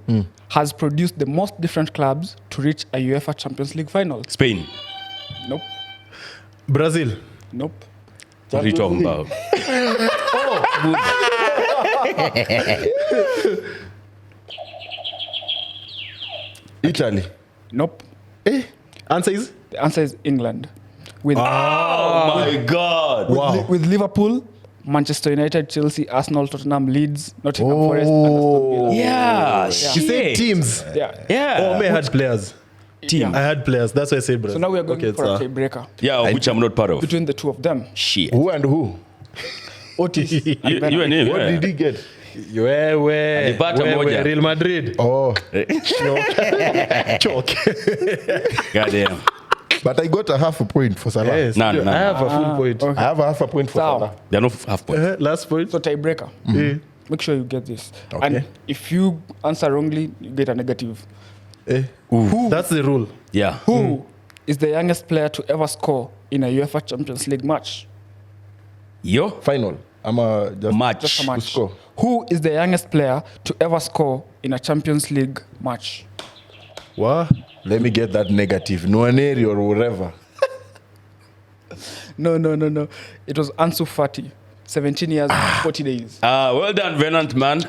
[SPEAKER 4] has produced the most different clubs to reach a UEFA Champions League final?
[SPEAKER 1] Spain.
[SPEAKER 4] Nope.
[SPEAKER 3] Brazil.
[SPEAKER 4] Nope.
[SPEAKER 1] What are you talking about?
[SPEAKER 2] Italy.
[SPEAKER 4] Nope.
[SPEAKER 3] Answer is
[SPEAKER 4] The answer is England. With,
[SPEAKER 1] Oh my God.
[SPEAKER 3] wow.
[SPEAKER 4] with Liverpool, Manchester United, Chelsea, Arsenal, Tottenham, Leeds, Nottingham Forest, and Aston Villa.
[SPEAKER 1] Yeah.
[SPEAKER 3] You said teams.
[SPEAKER 4] Yeah.
[SPEAKER 1] Yeah.
[SPEAKER 3] Oh, me, I had players.
[SPEAKER 1] Team.
[SPEAKER 3] I had players. That's why I said Brazil.
[SPEAKER 4] So now we are going
[SPEAKER 3] Okay,
[SPEAKER 4] for a
[SPEAKER 3] it's,
[SPEAKER 4] tiebreaker
[SPEAKER 1] Yeah, which I'm not part of.
[SPEAKER 4] between the two of them.
[SPEAKER 1] Shit.
[SPEAKER 2] Who and who?
[SPEAKER 4] Otis.
[SPEAKER 1] You and him.
[SPEAKER 2] What
[SPEAKER 1] Yeah.
[SPEAKER 2] did he get?
[SPEAKER 1] Alipata moja.
[SPEAKER 3] Real Madrid.
[SPEAKER 2] Oh,
[SPEAKER 3] Choke.
[SPEAKER 1] Goddamn.
[SPEAKER 2] but I got a half a point for Salah.
[SPEAKER 3] Yes.
[SPEAKER 1] No.
[SPEAKER 3] I have a full point.
[SPEAKER 4] okay.
[SPEAKER 2] I have a half a point for
[SPEAKER 4] Sawa.
[SPEAKER 2] Salah.
[SPEAKER 1] They're not half points.
[SPEAKER 3] Last point.
[SPEAKER 4] So tiebreaker. Make sure you get this.
[SPEAKER 2] Okay.
[SPEAKER 4] And if you answer wrongly, you get a negative.
[SPEAKER 3] That's the rule.
[SPEAKER 1] Yeah.
[SPEAKER 4] Who is the youngest player to ever score in a UEFA Champions League match?
[SPEAKER 1] Yo.
[SPEAKER 2] Final. I'm a just
[SPEAKER 1] Match.
[SPEAKER 4] Just a
[SPEAKER 2] to
[SPEAKER 4] match.
[SPEAKER 2] score.
[SPEAKER 4] Who is the youngest player to ever score in a Champions League match?
[SPEAKER 3] What?
[SPEAKER 2] Let me get that negative. Nuaneri or whatever.
[SPEAKER 4] No. It was Ansu Fati. 17 years, 40 days.
[SPEAKER 1] Well done, Venant, man.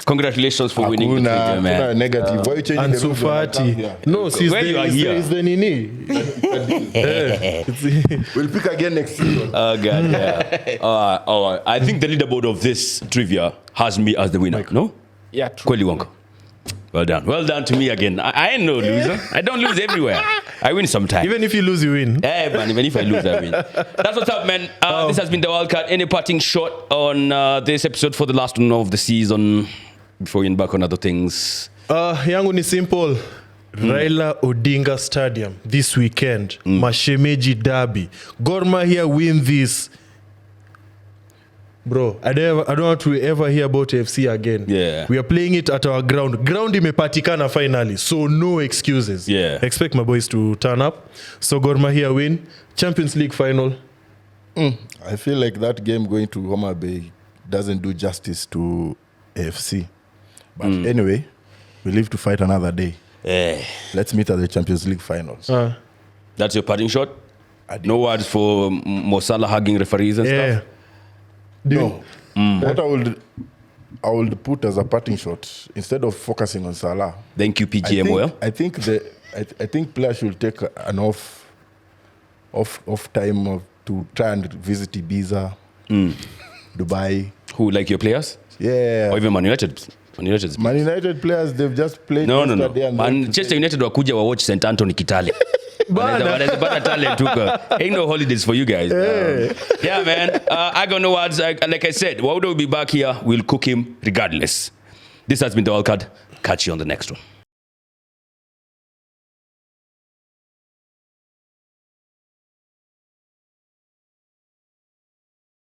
[SPEAKER 1] Congratulations for winning the trivia, man.
[SPEAKER 2] Kuna negative. Why are you changing the
[SPEAKER 3] Ansu
[SPEAKER 2] rules when I come
[SPEAKER 3] Fati.
[SPEAKER 2] here?
[SPEAKER 3] No, since
[SPEAKER 1] When you are here.
[SPEAKER 3] is the Nini.
[SPEAKER 2] We'll pick again next season.
[SPEAKER 1] Oh, God, yeah. All right. I think the leaderboard of this trivia has me as the winner, no?
[SPEAKER 4] Yeah, true.
[SPEAKER 1] Kweli Wonka. Well done. Well done to me again. I ain't no loser. I don't lose everywhere. I win sometimes.
[SPEAKER 3] Even if you lose, you win.
[SPEAKER 1] Hey, man, even if I lose, I win. That's what's up, man. This has been the Wildcard. Any parting shot on this episode for the last one of the season before we embark on other things?
[SPEAKER 3] Yangu ni simple. Raila Odinga Stadium this weekend. Mashemeji Derby. Gor Mahia win this. Bro, I don't want to ever hear about AFC again.
[SPEAKER 1] Yeah.
[SPEAKER 3] We are playing it at our ground. Ground imepatikana finally, so no excuses.
[SPEAKER 1] Yeah.
[SPEAKER 3] Expect my boys to turn up. So Gor Mahia win. Champions League final.
[SPEAKER 2] I feel like that game going to Homa Bay doesn't do justice to AFC. But anyway, we live to fight another day. Let's meet at the Champions League finals.
[SPEAKER 1] That's your parting shot? No words for Mo Salah hugging referees and stuff?
[SPEAKER 2] No. What I would put as a parting shot, instead of focusing on Salah.
[SPEAKER 1] Thank you, PGMOL.
[SPEAKER 2] I think players should take an off time to try and visit Ibiza, Dubai.
[SPEAKER 1] Who, like your players?
[SPEAKER 2] Yeah.
[SPEAKER 1] Or even Man United?
[SPEAKER 2] Man United players, they've just played.
[SPEAKER 1] No. Manchester United wakuja wa watch St. Anthony Kitale. Wanaweza talent tuka. Ain't no holidays for you guys. Yeah, man. I got no words. Like I said, Waudo will be back here. We'll cook him regardless. This has been the Wildcard. Catch you on the next one.